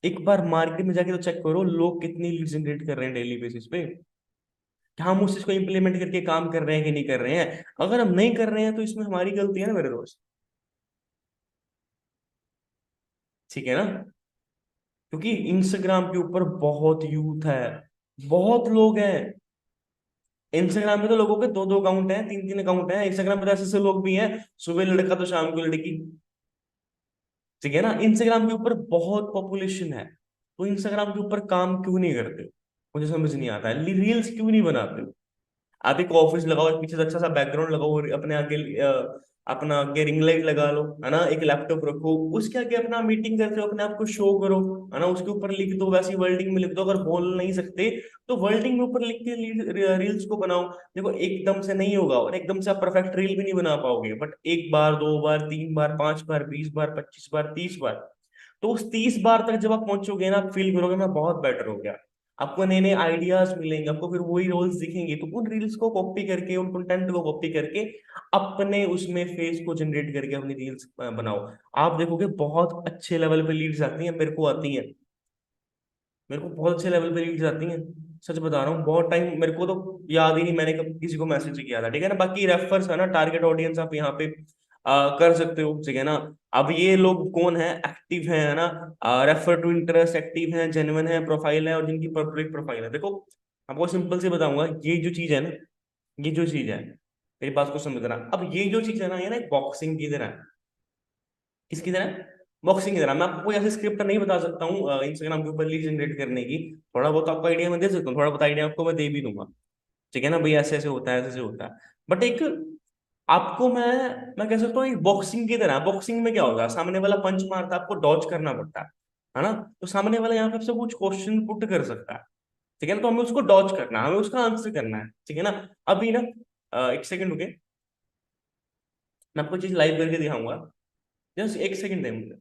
एक बार मार्केट में जाके तो चेक करो लोग कितनी लीड जनरेट कर रहे हैं डेली बेसिस पे, कि हम उस चीज को इम्प्लीमेंट करके काम कर रहे हैं कि नहीं कर रहे हैं। अगर हम नहीं कर रहे हैं तो इसमें हमारी गलती है ना मेरे दोस्त। ठीक है ना? क्योंकि इंस्टाग्राम के ऊपर बहुत यूथ है, बहुत लोग हैं। इंस्टाग्राम पे तो लोगों के दो दो अकाउंट हैं, तीन तीन अकाउंट हैं। इंस्टाग्राम पे तो ऐसे ऐसे लोग भी हैं, सुबह लड़का तो शाम को लड़की। ठीक है ना? इंस्टाग्राम के ऊपर बहुत पॉपुलेशन है, तो इंस्टाग्राम के ऊपर काम क्यों नहीं करते? मुझे समझ नहीं आता है, रील्स क्यों नहीं बनाते? आप एक ऑफिस लगाओ, एक पीछे से अच्छा सा बैकग्राउंड लगाओ, और अपने आगे अपना आगे रिंग लाइट लगा लो, है ना, एक लैपटॉप रखो, उसके आगे अपना मीटिंग करते हो, अपने आप को शो करो, है ना, उसके ऊपर लिख दो, वैसी वर्डिंग में लिख दो। अगर बोल नहीं सकते तो वर्डिंग में ऊपर लिख के रील्स को बनाओ। देखो एकदम से नहीं होगा, और एकदम से आप परफेक्ट रील भी नहीं बना पाओगे, बट एक बार, दो बार, तीन बार, पांच बार, 20 बार, 25 बार, 30 बार, तो उस 30 बार तक जब आप पहुंचोगे ना, आप फील करोगे मैं बहुत बेटर हो गया। आपको नए नए आइडियाज मिलेंगे, आपको फिर वही रोल्स दिखेंगे, तो उन रील्स को कॉपी करके, उन कंटेंट को कॉपी करके अपने उसमें फेस को जनरेट करके अपनी रील्स बनाओ। आप देखोगे बहुत अच्छे लेवल पे लीड्स आती हैं, मेरे को आती हैं। मेरे को बहुत अच्छे लेवल पे लीड्स आती हैं, सच बता रहा हूँ। बहुत टाइम मेरे को तो याद ही नहीं मैंने कब किसी को मैसेज किया था। ठीक है ना? बाकी रेफर्स है ना, टारगेट ऑडियंस आप यहाँ पे कर सकते हो। ठीक है ना? अब ये लोग कौन है, एक्टिव है ना, रेफर टू इंटरेस्ट, एक्टिव है, जेन्युइन है, प्रोफाइल है, और जिनकी पब्लिक प्रोफाइल है। देखो आपको सिंपल से बताऊंगा, ये जो चीज है ना, ये जो चीज है, मेरी बात को समझना। अब ये जो चीज है ना, ये ना एक बॉक्सिंग की तरह है। किसकी तरह? बॉक्सिंग की तरह। मैं आपको कोई ऐसी स्क्रिप्ट नहीं बता सकता हूँ इंस्टाग्राम के ऊपर लीड जनरेट करने की। थोड़ा बहुत आपको आइडिया मैं दे सकता हूँ, थोड़ा बहुत आइडिया आपको मैं दे भी दूंगा। ठीक है ना भाई, ऐसे ऐसे होता है, ऐसे ऐसे होता है। बट एक आपको मैं कह सकता हूँ एक बॉक्सिंग की तरह। बॉक्सिंग में क्या होगा, सामने वाला पंच मारता है, आपको डॉज करना पड़ता है ना? तो सामने वाला यहाँ पे आपसे कुछ क्वेश्चन पुट कर सकता है। ठीक है ना? तो हमें उसको डॉज करना है, हमें उसका आंसर करना है। ठीक है ना? अभी ना एक सेकंड रुके, मैं आपको चीज लाइव करके दिखाऊंगा। जस्ट एक सेकंड है मुझे।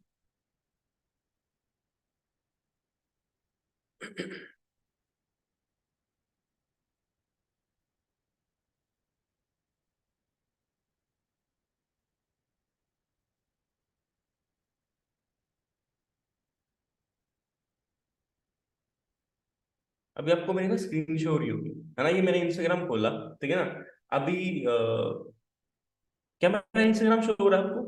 अभी आपको मेरी ना स्क्रीन शो हो रही होगी, है ना? ये मैंने इंस्टाग्राम खोला। ठीक है ना? अभी क्या मेरा इंस्टाग्राम शो हो रहा है आपको?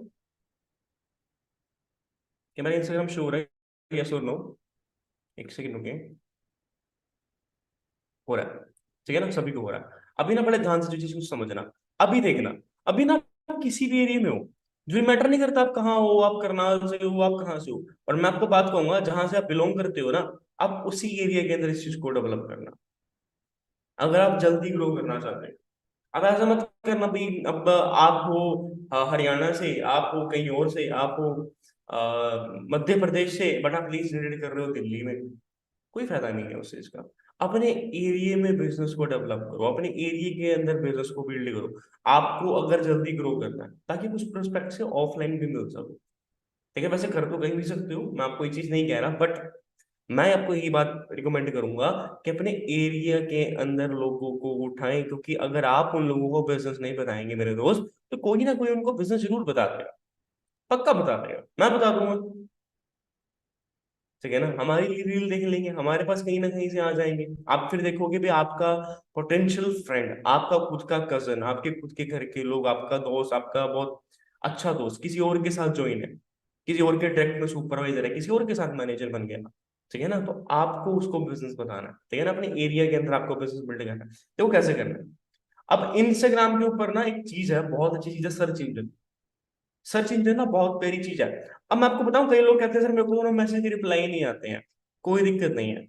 क्या मेरा इंस्टाग्राम शो हो रहा है, यस और नो? एक सेकंड रुके। हो रहा है। ठीक है ना? सभी को हो रहा है। अभी ना बड़े ध्यान से जो चीज को समझना। अभी देखना, अभी ना आप किसी भी एरिया में हो, जो मैटर नहीं करता आप कहाँ हो, आप करनाल से हो, आप कहाँ से हो, और मैं आपको बात कहूंगा जहां से आप बिलोंग करते हो ना, आप उसी एरिया के अंदर इस चीज को डेवलप करना, अगर आप जल्दी ग्रो करना चाहते हैं। अब ऐसा मत करना भाई, अब आप हो हरियाणा से, आप हो कहीं और से, आप हो मध्य प्रदेश से, बट आप लीज जनरेट कर रहे हो दिल्ली में, कोई फायदा नहीं है उस चीज का। अपने एरिया में बिजनेस को डेवलप करो, अपने एरिया के अंदर बिजनेस को बिल्ड करो। आपको अगर जल्दी ग्रो करना है, ताकि कुछ प्रोस्पेक्ट से ऑफलाइन भी मिल सके। ठीक है? वैसे कर तो कहीं भी सकते हो, मैं आपको ये चीज नहीं कह रहा, बट मैं आपको यही बात रिकमेंड करूंगा कि अपने एरिया के अंदर लोगों को उठाएं, क्योंकि अगर आप उन लोगों को बिजनेस नहीं बताएंगे मेरे दोस्त, तो कोई ना कोई उनको बिजनेस जरूर बता देगा, पक्का बता देगा, मैं बता दूंगा। ठीक है ना? हमारी रील देख लेंगे, हमारे पास कहीं ना कहीं से आ जाएंगे। आप फिर देखोगे भी आपका पोटेंशियल फ्रेंड, आपका खुद का कजन, आपके खुद के घर के लोग, आपका दोस्त, आपका बहुत अच्छा दोस्त किसी और के साथ ज्वाइन है, किसी और के डायरेक्ट में सुपरवाइजर है, किसी और के साथ मैनेजर बन गया। ठीक है ना? तो आपको उसको बिजनेस बताना है। ठीक है ना? अपने एरिया के अंदर आपको बिजनेस बिल्ड करना है, तो वो कैसे करना है? अब इंस्टाग्राम के ऊपर ना एक चीज है, बहुत अच्छी चीज है, सर्च इंजन। सर्च इंजन ना बहुत प्यारी चीज है। अब मैं आपको बताऊं, कई लोग कहते हैं सर मेरे को तो मैसेज के रिप्लाई नहीं आते हैं। कोई दिक्कत नहीं है,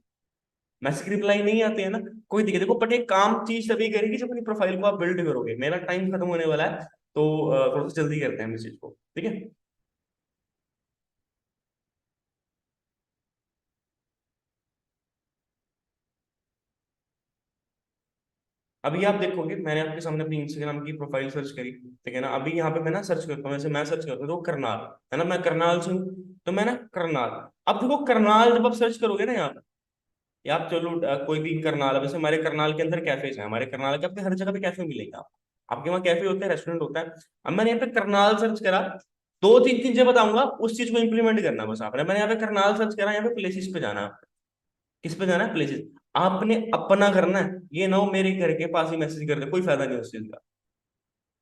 मैसेज के रिप्लाई नहीं आते हैं ना, कोई दिक्कत। देखो बट एक काम चीज तभी करेगी जब अपनी प्रोफाइल को आप बिल्ड करोगे। मेरा टाइम खत्म होने वाला है, तो थोड़ा सा जल्दी करते हैं हम इस चीज को। ठीक है? अभी आप देखोगे, मैंने आपके सामने अपनी इंस्टाग्राम की प्रोफाइल सर्च करी, ठीक है ना। अभी यहाँ पे मैं ना सर्च करता हूँ, जैसे मैं सर्च करता हूँ तो करनाल, है ना, मैं करनाल से हूँ, तो मैं ना करनाल। अब देखो करनाल जब आप सर्च करोगे ना यहाँ पे, या आप चलो कोई भी करनाल, वैसे हमारे करनाल के अंदर कैफेज हैं, हमारे करनाल के आपके हर जगह पे कैफे मिलेंगे आपको, आपके वहाँ कैफे होते हैं, रेस्टोरेंट होता है। अब मैंने यहाँ पे करनाल सर्च करा, दो तीन चीजें बताऊंगा, उस चीज को इंप्लीमेंट करना है बस आपने। मैंने यहाँ पे करनाल सर्च करा, यहाँ पे प्लेसेस पे जाना है। किस पे जाना है? प्लेसेस। आपने अपना करना है, ये ना हो मेरे घर के पास ही मैसेज कर दे, कोई फायदा नहीं उस चीज का,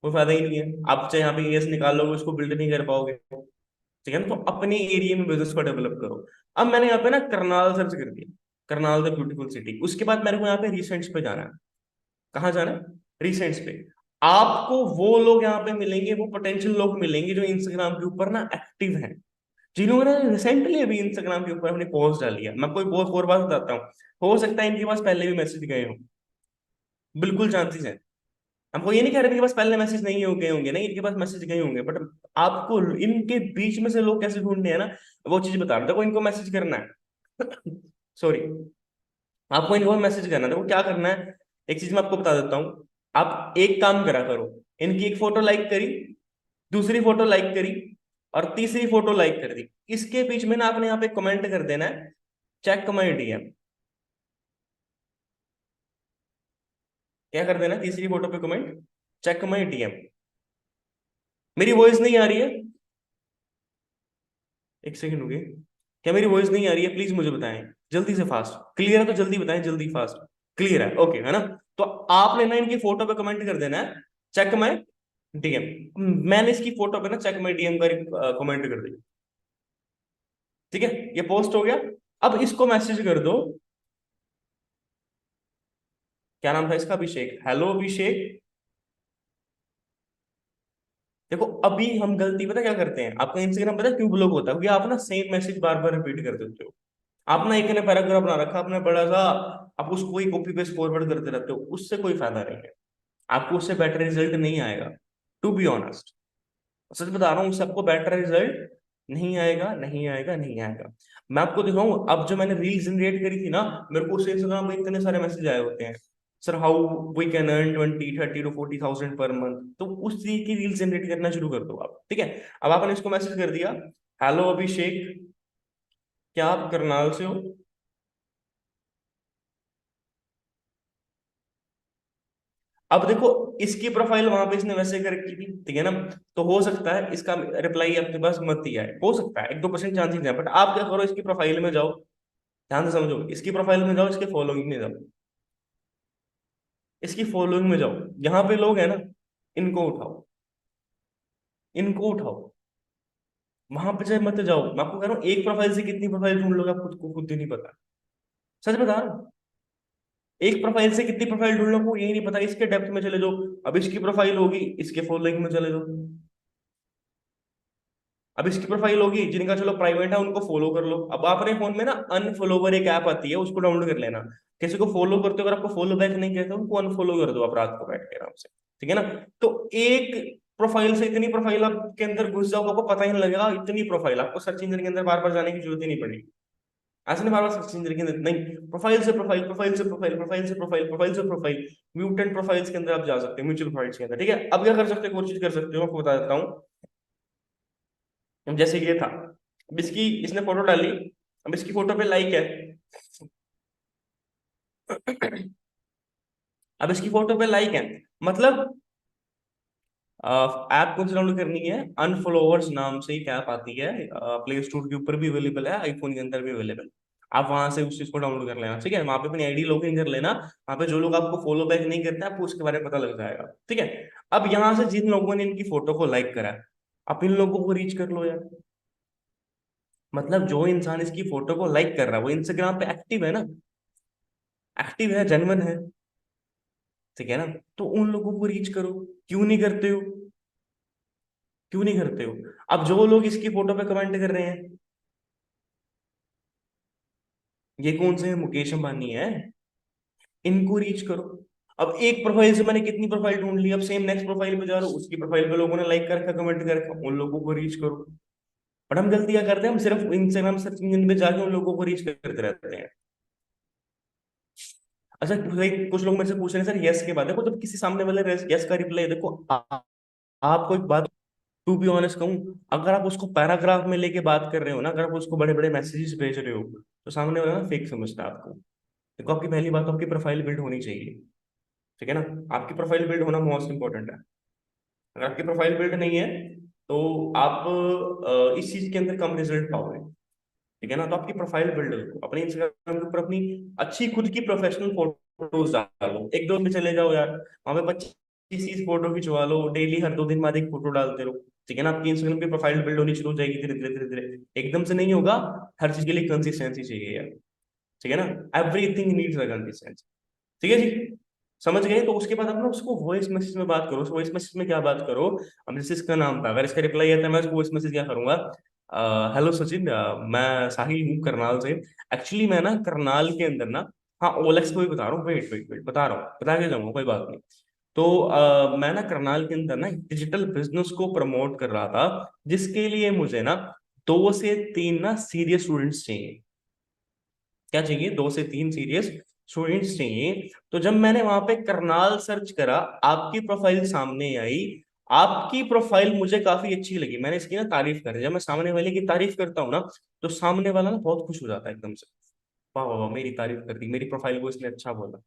कोई फायदा ही नहीं है। आप चाहे यहाँ पे ईएस निकाल लोगे, उसको बिल्ड नहीं कर पाओगे, ठीक है ना। तो अपने एरिया में बिजनेस को डेवलप करो। अब मैंने यहाँ पे ना करनाल सर्च कर दिया, करनाल द ब्यूटीफुल सिटी। उसके बाद मेरे को यहाँ पे रिसेंट्स पे जाना है। कहाँ जाना है? रिसेंट्स पे। आपको वो लोग यहाँ पे मिलेंगे, वो पोटेंशियल लोग मिलेंगे जो इंस्टाग्राम के ऊपर ना एक्टिव हैं, जिन्होंने ना रिसेंटली अभी इंस्टाग्राम के ऊपर अपनी पोस्ट डाली है। मैं कोई बहुत और बात बताता हूँ, हो सकता है इनके पास पहले भी मैसेज गए हो, बिल्कुल चांसेस है। हमको ये नहीं कह रहे कि बस पहले मैसेज नहीं हो गए होंगे, नहीं, इनके पास मैसेज गए होंगे, बट आपको इनके बीच में से लोग कैसे ढूंढने हैं ना, वो चीज बता रहा था। देखो इनको मैसेज करना है सॉरी, आपको इनको मैसेज करना है। देखो क्या करना है, एक चीज मैं आपको बता देता हूँ। आप एक काम करा करो, इनकी एक फोटो लाइक करी, दूसरी फोटो लाइक करी, और तीसरी फोटो लाइक कर दी, इसके बीच में ना आपने यहाँ पे कमेंट कर देना है, चेक माई डीएम। क्या कर देना है? तीसरी फोटो पे कमेंट, चेक माई डीएम। मेरी वॉइस नहीं आ रही है? एक सेकंड हो गए, क्या मेरी वॉइस नहीं आ रही है? प्लीज मुझे बताएं जल्दी से, फास्ट। क्लियर है तो जल्दी बताएं, जल्दी फास्ट। क्लियर है, ओके, है ना। तो आपने ना इनकी फोटो पे कमेंट कर देना है, चेक माई डीएम। मैंने इसकी फोटो पे ना चेक माई डीएम का कमेंट कर दिया, ठीक है, ये पोस्ट हो गया। अब इसको मैसेज कर दो, क्या नाम था इसका? अभिषेक। हेलो अभिषेक। देखो अभी हम गलती पता क्या करते हैं, आपका इंस्टाग्राम पता है क्यों ब्लॉक होता है? क्योंकि आप ना सेम मैसेज बार बार रिपीट कर देते हो। आप ना एक ने पैराग्राफ बना रखा अपना बड़ा सा, आप उसको ही कॉपी पेस्ट फॉरवर्ड करते रहते हो, उससे कोई फायदा नहीं है, आपको उससे बेटर रिजल्ट नहीं आएगा, टू बी ऑनेस्ट। सच बता रहा हूँ, उससे आपको बेटर रिजल्ट नहीं आएगा, नहीं आएगा, नहीं आएगा। मैं आपको दिखाऊं, अब जो मैंने रील जनरेट करी थी ना, मेरे को उससे इंस्टाग्राम पे इतने सारे मैसेज आए होते हैं, sir how we can earn 20, 30 to 40 thousand per month. तो उस तरीके की रील जनरेट करना शुरू कर दो आप, ठीक है। अब आपने इसको मैसेज कर दिया, हेलो अभिषेक, क्या आप करनाल से हो? अब देखो, इसकी प्रोफाइल वहां पे इसने वैसे कर रखी थी, ठीक है ना, तो हो सकता है इसका रिप्लाई आपके पास मत ही आए, हो सकता है, 1-2% चांसेस है। बट आप क्या करो, इसकी प्रोफाइल में जाओ, ध्यान से समझो, इसकी प्रोफाइल में जाओ, इसके फॉलोइंग में जाओ, इसकी फॉलोइंग में जाओ, यहाँ पे लोग हैं ना, इनको उठाओ, इनको उठाओ। वहां पे चाहे मत जाओ, मैं आपको कह रहा हूँ, एक प्रोफाइल से कितनी प्रोफाइल ढूंढ लोगे आप खुद को खुद ही नहीं पता। सच बता रहा हूँ, एक प्रोफाइल से कितनी प्रोफाइल ढूंढ लोगे वो यही नहीं पता। इसके डेप्थ में चले जाओ, अब इसकी प्रोफाइल होगी, इसके फॉलोइंग में चले जाओ। अब इसकी प्रोफाइल होगी, जिनका चलो प्राइवेट है उनको फॉलो कर लो। अब आपने फोन में ना अनफॉलोवर एक ऐप आती है, उसको डाउनलोड कर लेना। किसी को फॉलो करते हो, अगर आपको फॉलो बैक नहीं कहते उनको अनफॉलो कर दो आप रात को बैठ के आराम से, ठीक है ना। तो एक प्रोफाइल से इतनी प्रोफाइल आपके अंदर घुस जाओगे, आपको पता ही नहीं लगेगा इतनी प्रोफाइल, आपको सर्च इंजन के अंदर बार बार जाने की जरूरत ही नहीं पड़ेगी। ऐसे नहीं बार बार सर्च इंजन के अंदर नहीं, प्रोफाइल से प्रोफाइल, प्रोफाइल से प्रोफाइल, प्रोफाइल से प्रोफाइल, प्रोफाइल से प्रोफाइल, म्यूटेंट प्रोफाइल्स के अंदर आप जा सकते हो, म्यूचुअल फंड्स के अंदर, ठीक है। अब क्या कर सकते हो, कोशिश कर सकते हो, आपको बता देता हूँ। जैसे ये था, अब इसकी इसने फोटो डाली, अब इसकी फोटो पे लाइक है, अब इसकी फोटो पे लाइक है, मतलब ऐप कौन सी डाउनलोड करनी है? अनफॉलोवर्स नाम से एक ऐप आती है, प्ले स्टोर के ऊपर भी अवेलेबल है, आईफोन के अंदर भी अवेलेबल। आप वहां से उस चीज को डाउनलोड कर लेना, ठीक है। वहां पे अपनी आईडी लॉगिन कर लेना, वहां पे जो लोग आपको फॉलो बैक नहीं करते आपको उसके बारे में पता लग जाएगा, ठीक है। अब यहाँ से जिन लोगों ने इनकी फोटो को लाइक करा है, आप इन लोगों को रीच कर लो यार। मतलब जो इंसान इसकी फोटो को लाइक कर रहा है वो इंस्टाग्राम पे एक्टिव है ना, एक्टिव है, जेन्युइन है, ठीक है ना। तो उन लोगों को रीच करो, क्यों नहीं करते हो? क्यों नहीं करते हो? अब जो लोग इसकी फोटो पे कमेंट कर रहे हैं, ये कौन से हैं? मुकेश अंबानी है, इनको रीच करो। अब एक प्रोफाइल से मैंने कितनी प्रोफाइल ढूंढ ली, अब सेम नेक्स्ट प्रोफाइल पे जा रहा हूँ, उसकी प्रोफाइल पे लोगों ने लाइक कर रखा, कमेंट कर रखा, उन लोगों को रीच करो। बट हम गलतियां करते हैं, हम सिर्फ इंस्टाग्राम सर्च इंजन पे जाके उन लोगों को रीच करते रहते हैं। अच्छा कुछ लोग मेरे से पूछ रहे हैं सर यस के बाद, देखो जब किसी सामने वाले यस का रिप्लाई, देखो आपको एक बात टू बी ऑनेस्ट कहूँ, अगर आप उसको पैराग्राफ में लेके बात कर रहे हो ना, अगर आप उसको बड़े बड़े मैसेजेस भेज रहे हो, तो सामने वाला ना फेक समझता है आपको। देखो आपकी पहली बात तो आपकी प्रोफाइल बिल्ड होनी चाहिए, ठीक है ना। आपकी प्रोफाइल बिल्ड होना मोस्ट इंपॉर्टेंट है। अगर आपकी प्रोफाइल बिल्ड नहीं है तो आप इस चीज के अंदर कम रिजल्ट पाओगे, ठीक है ना। तो आपकी प्रोफाइल बिल्ड करो, अपने इंस्टाग्राम के ऊपर अपनी अच्छी खुद की प्रोफेशनल फोटोज डालो, एक दो में चले जाओ यार, वहां पे 25-30 फोटो खिंचवा लो डेली, हर 2 दिन बाद एक फोटो डालते रहो, ठीक है ना। आपकी इंस्टाग्राम की प्रोफाइल बिल्ड होनी शुरू हो जाएगी धीरे धीरे धीरे धीरे, एकदम से नहीं होगा। हर चीज के लिए कंसिस्टेंसी चाहिए यार, ठीक है ना। एवरीथिंग नीड्स अ कंसिस्टेंसी, ठीक है जी। समझ गए। तो उसके बाद अपना उसको वॉइस मैसेज में बात करो, वॉइस मैसेज में क्या बात करो। अब जैसे इसका नाम था, अगर इसका रिप्लाई आता है, मैं उसको वॉइस मैसेज क्या करूंगा, हेलो सचिन, मैं साहिल हूँ करनाल से। एक्चुअली मैं ना करनाल के अंदर ना, हाँ ओलेक्स को भी बता रहा हूँ, वेट वेट वेट बता रहा हूँ, बता के जाऊंगा, कोई बात नहीं। तो मैं ना करनाल के अंदर ना डिजिटल बिजनेस को प्रमोट कर रहा था, जिसके लिए मुझे ना 2 से 3 ना सीरियस स्टूडेंट्स चाहिए। क्या चाहिए? 2 से 3 सीरियस स्टूडेंट्स चाहिए। तो जब मैंने वहां पे करनाल सर्च करा, आपकी प्रोफाइल सामने आई। आपकी प्रोफाइल मुझे काफी अच्छी लगी, मैंने इसकी ना तारीफ करी। जब मैं सामने वाले की तारीफ करता हूँ ना, तो सामने वाला ना बहुत खुश हो जाता है एकदम से, वाह वाह वाह, मेरी तारीफ कर दी, मेरी प्रोफाइल को इसने अच्छा बोला,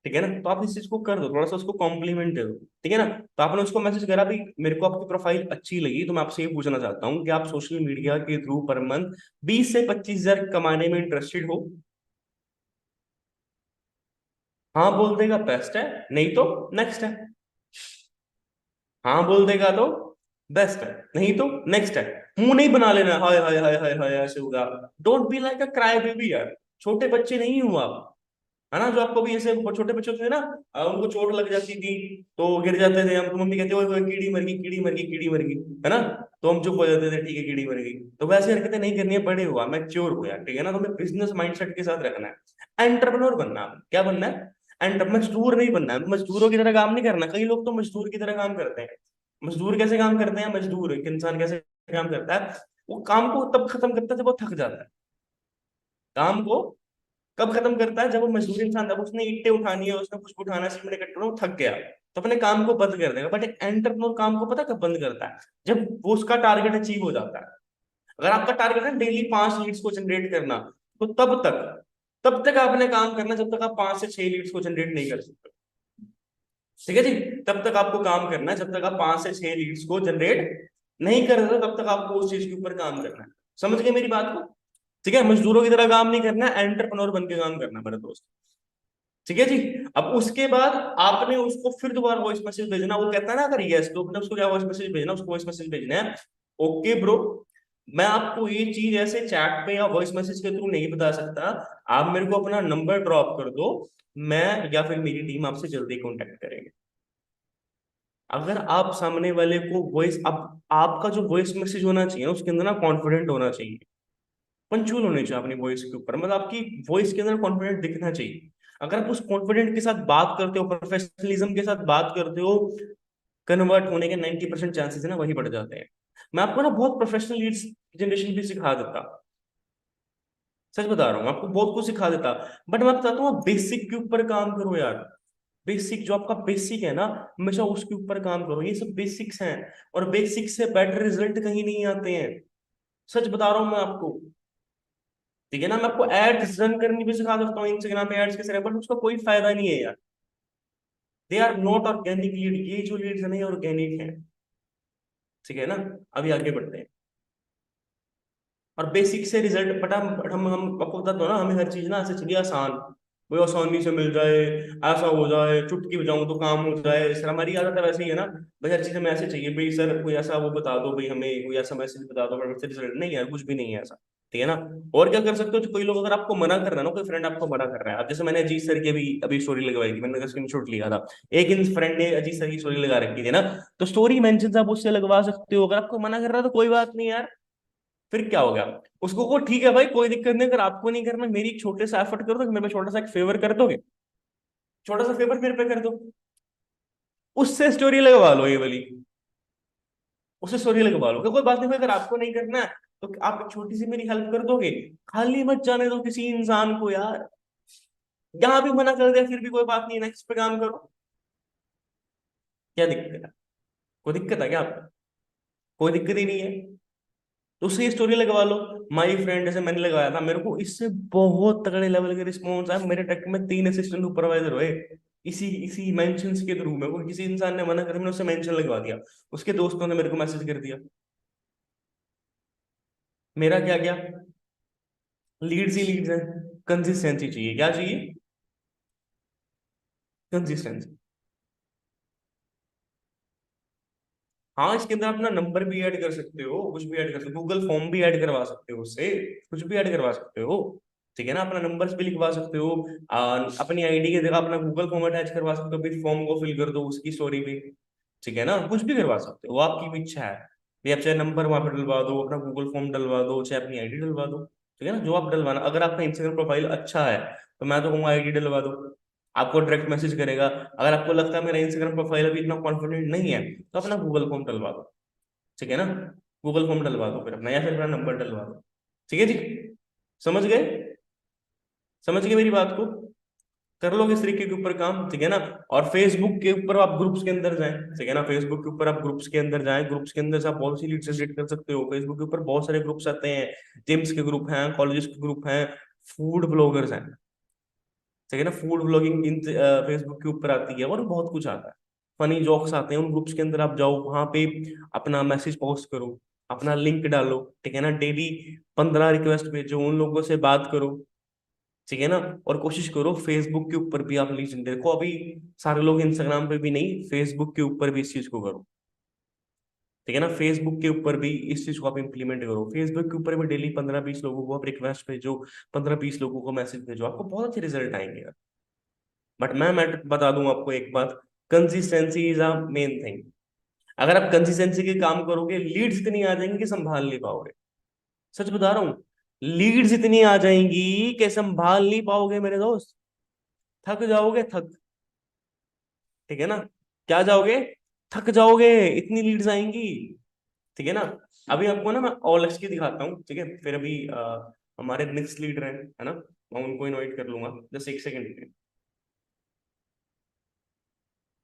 ठीक है ना। तो आप इस चीज को कर दो, थोड़ा सा उसको कॉम्प्लीमेंट दे दो, ठीक है ना। तो आपने उसको मैसेज करा भी, मेरे को आपकी प्रोफाइल अच्छी लगी, तो मैं आपसे ये पूछना चाहता हूँ कि आप सोशल मीडिया के थ्रू पर मंथ 20 से 25 हजार कमाने में इंटरेस्टेड हो? हाँ बोल देगा बेस्ट है, नहीं तो नेक्स्ट है। हाँ बोल देगा तो बेस्ट है, नहीं तो नेक्स्ट है। मुंह नहीं बना लेना हाय हाय हाय हाय हाय ऐसे होगा। Don't be like a cry baby यार, छोटे बच्चे नहीं हो आप, है ना। जो आपको भी ऐसे छोटे बच्चे होते थे ना, उनको चोट लग जाती थी तो गिर जाते थे हम, तो मम्मी कहते हो कीड़ी मर गई, कीड़ी मर गई, कीड़ी मर गई, है ना। तो हम चुप हो जाते थे, ठीक है कीड़ी मर गई। तो वैसे हरकतें नहीं करनी है, बड़े हुआ मैच्योर हो यार, ठीक है ना। तो हमें बिजनेस माइंडसेट के साथ रखना है, एंटरप्रेन्योर बनना है। क्या बनना है? एंड मजदूर नहीं बनना है, मजदूरों की तरह काम नहीं करना। कई लोग तो मजदूर की तरह काम करते हैं। मजदूर कैसे काम करते हैं? मजदूर एक इंसान कैसे काम करता है, वो काम को तब खत्म करता है जब वो थक जाता है। काम को कब खत्म करता है? जब वो मजदूर इंसान, जब उसने ईंटें उठानी है, उसने कुछ उठाना, सीमेंट कटना, वो थक गया, तो अपने काम को बंद कर देगा। बट एक एंटरप्रेन्योर काम को पता कब बंद करता है? जब वो उसका टारगेट अचीव हो जाता है। अगर आपका टारगेट है डेली 5 लीड्स को जनरेट करना, तो तब तक आपने काम करना जब तक आप 5 से 6 लीड्स को जनरेट नहीं कर सकते, ठीक है जी। तब तक आपको काम करना है, जब तक आप 5 से 6 लीड्स को जनरेट नहीं कर रहे हो, तब तक आपको उस चीज के ऊपर काम करना है। समझ गए मेरी बात को? ठीक है, मजदूरों की तरह काम नहीं करना है, एंटरप्रेन्योर बन के काम करना है मेरे दोस्त, ठीक है जी। अब उसके बाद आपने उसको फिर दोबारा वॉइस मैसेज भेजना, वो कहता है ना अगर यस, तो अपने उसको क्या वॉइस मैसेज भेजना, उसको वॉइस मैसेज भेजना है, ओके ब्रो, मैं आपको ये चीज ऐसे चैट पे या वॉइस मैसेज के थ्रू नहीं बता सकता, आप मेरे को अपना नंबर ड्रॉप कर दो, मैं या फिर मेरी टीम आपसे जल्दी कांटेक्ट करेंगे। अगर आप सामने वाले को वॉइस, अब आपका जो वॉइस मैसेज होना चाहिए ना, उसके अंदर ना कॉन्फिडेंट होना चाहिए, पंचुअल होने चाहिए अपनी वॉइस के ऊपर, मतलब आपकी वॉइस के अंदर कॉन्फिडेंट दिखना चाहिए। अगर आप उस कॉन्फिडेंट के साथ बात करते हो, प्रोफेशनलिज्म के साथ बात करते हो, कन्वर्ट होने के 90% चांसेस है ना वही बढ़ जाते हैं। मैं आपको ना बहुत प्रोफेशनल लीड्स जनरेशन भी सिखा देता, सच बता रहा हूँ, आपको बहुत कुछ सिखा देता। बट मैं बताता हूँ बेसिक के ऊपर काम करो यार। बेसिक जो आपका बेसिक है ना, हमेशा उसके ऊपर काम करो, ये सब बेसिक्स हैं। और बेसिक से बेटर रिजल्ट कहीं नहीं आते हैं, सच बता रहा हूँ मैं आपको, ठीक है ना। मैं आपको एड्स रन करनी भी सिखा सकता हूँ, इंस्टाग्राम पे एड्स कैसे, बट उसका कोई फायदा नहीं है यार। They are not organic lead, ये जो लीड्स है नहीं ऑर्गेनिक है, ठीक है ना। अभी आगे बढ़ते हैं। और बेसिक से रिजल्ट, बट हम आपको बता दो ना, हमें हर चीज ना ऐसे चाहिए आसान, कोई आसानी से मिल जाए, ऐसा हो जाए, चुटकी बजाऊं तो काम हो जाए, सर हमारी आदत है वैसे ही है ना। भाई हर चीज हमें ऐसे चाहिए, भाई सर कोई ऐसा वो बता दो, भाई हमें कोई ऐसा मैसेज बता दो, बट रिजल्ट नहीं है, कुछ भी नहीं है ऐसा, ठीक है ना। और क्या कर सकते हो, तो कोई लोग अगर आपको मना कर रहा है ना, कोई फ्रेंड आपको मना कर रहा है, अब जैसे मैंने अजीत सर की अभी अभी स्टोरी लगवाई थी, मैंने स्क्रीनशॉट लिया था, एक इन फ्रेंड ने अजीत सर की स्टोरी लगा रखी थी ना, तो स्टोरी मेंशंस आप उससे लगवा सकते हो। अगर आपको मना कर रहा है तो कोई बात नहीं यार, फिर क्या हो गया, उसको को ठीक है भाई कोई दिक्कत नहीं, अगर आपको नहीं करना, मेरी एक छोटे सा एफर्ट कर दो, मेरे पे छोटा सा एक फेवर कर दोगे, छोटा सा फेवर मेरे पे कर दो, उससे स्टोरी लगवा लो ये वाली, उससे स्टोरी लगवा लो, कि कोई बात नहीं भाई, अगर आपको नहीं करना है तो आप एक छोटी सी मेरी हेल्प कर दोगे, खाली मत जाने दो किसी इंसान को यार, यहाँ भी मना कर दिया फिर भी कोई बात नहीं, नेक्स्ट पे काम करो। क्या दिक्कत है? कोई दिक्कत है क्या आपको? कोई दिक्कत ही नहीं है। तो उससे स्टोरी लगवा लो। माई फ्रेंड, जैसे मैंने लगाया था, मेरे को इससे बहुत तगड़े लेवल के रिस्पॉन्स आए। मेरे टेक में 3 असिस्टेंट सुपरवाइजर हुए इसी इसी मेंशंस के थ्रू। मेरे को किसी इंसान ने मना कर, मैंने उससे मेंशन लगवा दिया, उसके दोस्तों ने मेरे को मैसेज कर दिया। मेरा क्या गया? लीड्स ही लीड्स है। कंसिस्टेंसी चाहिए, क्या चाहिए? कंसिस्टेंसी। हाँ, इसके अंदर अपना नंबर भी ऐड कर सकते हो, कुछ भी ऐड कर सकते हो, गूगल फॉर्म भी ऐड करवा सकते हो उससे, कुछ भी ऐड करवा सकते हो। ठीक है ना, अपना नंबर्स भी लिखवा सकते हो। अपनी आईडी की जगह अपना गूगल फॉर्म अटैच करवा सकते हो, फिर फॉर्म को फिल कर दो उसकी स्टोरी पे। ठीक है ना, कुछ भी करवा सकते हो, वो आपकी भी इच्छा है। भी आप चाहे नंबर वहां पे डलवा दो, अपना गूगल फॉर्म डलवा दो, चाहे अपनी आईडी डलवा दो। ठीक है ना, जो आप डलवाना। अगर आपका इंस्टाग्राम प्रोफाइल अच्छा है तो मैं तो कहूँगा आईडी डलवा दो। आपको डायरेक्ट मैसेज करेगा। अगर आपको लगता है मेरा इंस्टाग्राम प्रोफाइल अभी इतना कॉन्फिडेंट नहीं है, तो अपना गूगल फॉर्म डलवा दो। ठीक है ना, गूगल फॉर्म डलवा दो फिर अपना, या फिर अपना नंबर डलवा दो। ठीक है जी, समझ गए? समझ गए मेरी बात को? कर लो इस तरीके के ऊपर काम। ठीक है ना। और फेसबुक के ऊपर आप ग्रुप्स के अंदर जाएं। ठीक है ना, फेसबुक के ऊपर आप ग्रुप्स के अंदर जाएं, ग्रुप्स के अंदर से आप बहुत सी लीड जनरेट कर सकते हो। फेसबुक के ऊपर बहुत सारे ग्रुप्स आते हैं। जिम्स के ग्रुप हैं, कॉलेजेस के ग्रुप हैं, फूड ब्लॉगर्स हैं। ठीक है ना, फूड ब्लॉगिंग इन फेसबुक के ऊपर आती है, और बहुत कुछ आता है। फनी जॉक्स आते हैं, उन ग्रुप्स के अंदर आप जाओ, वहां पे अपना मैसेज पोस्ट करो, अपना लिंक डालो। ठीक है ना, डेली 15 रिक्वेस्ट भेजो, उन लोगों से बात करो। ठीक है ना। और कोशिश करो फेसबुक के ऊपर भी आप लीड देखो। अभी सारे लोग इंस्टाग्राम पे भी नहीं, फेसबुक के ऊपर भी इस चीज को करो। ठीक है ना, फेसबुक के ऊपर भी इस चीज को आप इंप्लीमेंट करो। फेसबुक के ऊपर भी डेली 15-20 लोगों को आप रिक्वेस्ट भेजो, 15-20 लोगों को मैसेज भेजो, आपको बहुत अच्छे रिजल्ट आएंगे। बट मैं बता दूं आपको एक बात, consistency is a main thing. अगर आप कंसिस्टेंसी के काम करोगे, लीड्स इतनी आ जाएंगी कि संभाल नहीं पाओगे। सच बता रहा हूँ, लीड्स इतनी आ जाएंगी कि संभाल नहीं पाओगे मेरे दोस्त। थक जाओगे, थक। ठीक है ना, क्या जाओगे? थक जाओगे, इतनी लीड्स आएंगी। ठीक है ना। अभी आपको ना मैं OLX की दिखाता हूँ, ठीक है? फिर अभी हमारे नेक्स्ट लीडर हैं, है ना, मैं उनको इनवाइट कर लूंगा, जस्ट एक सेकंड।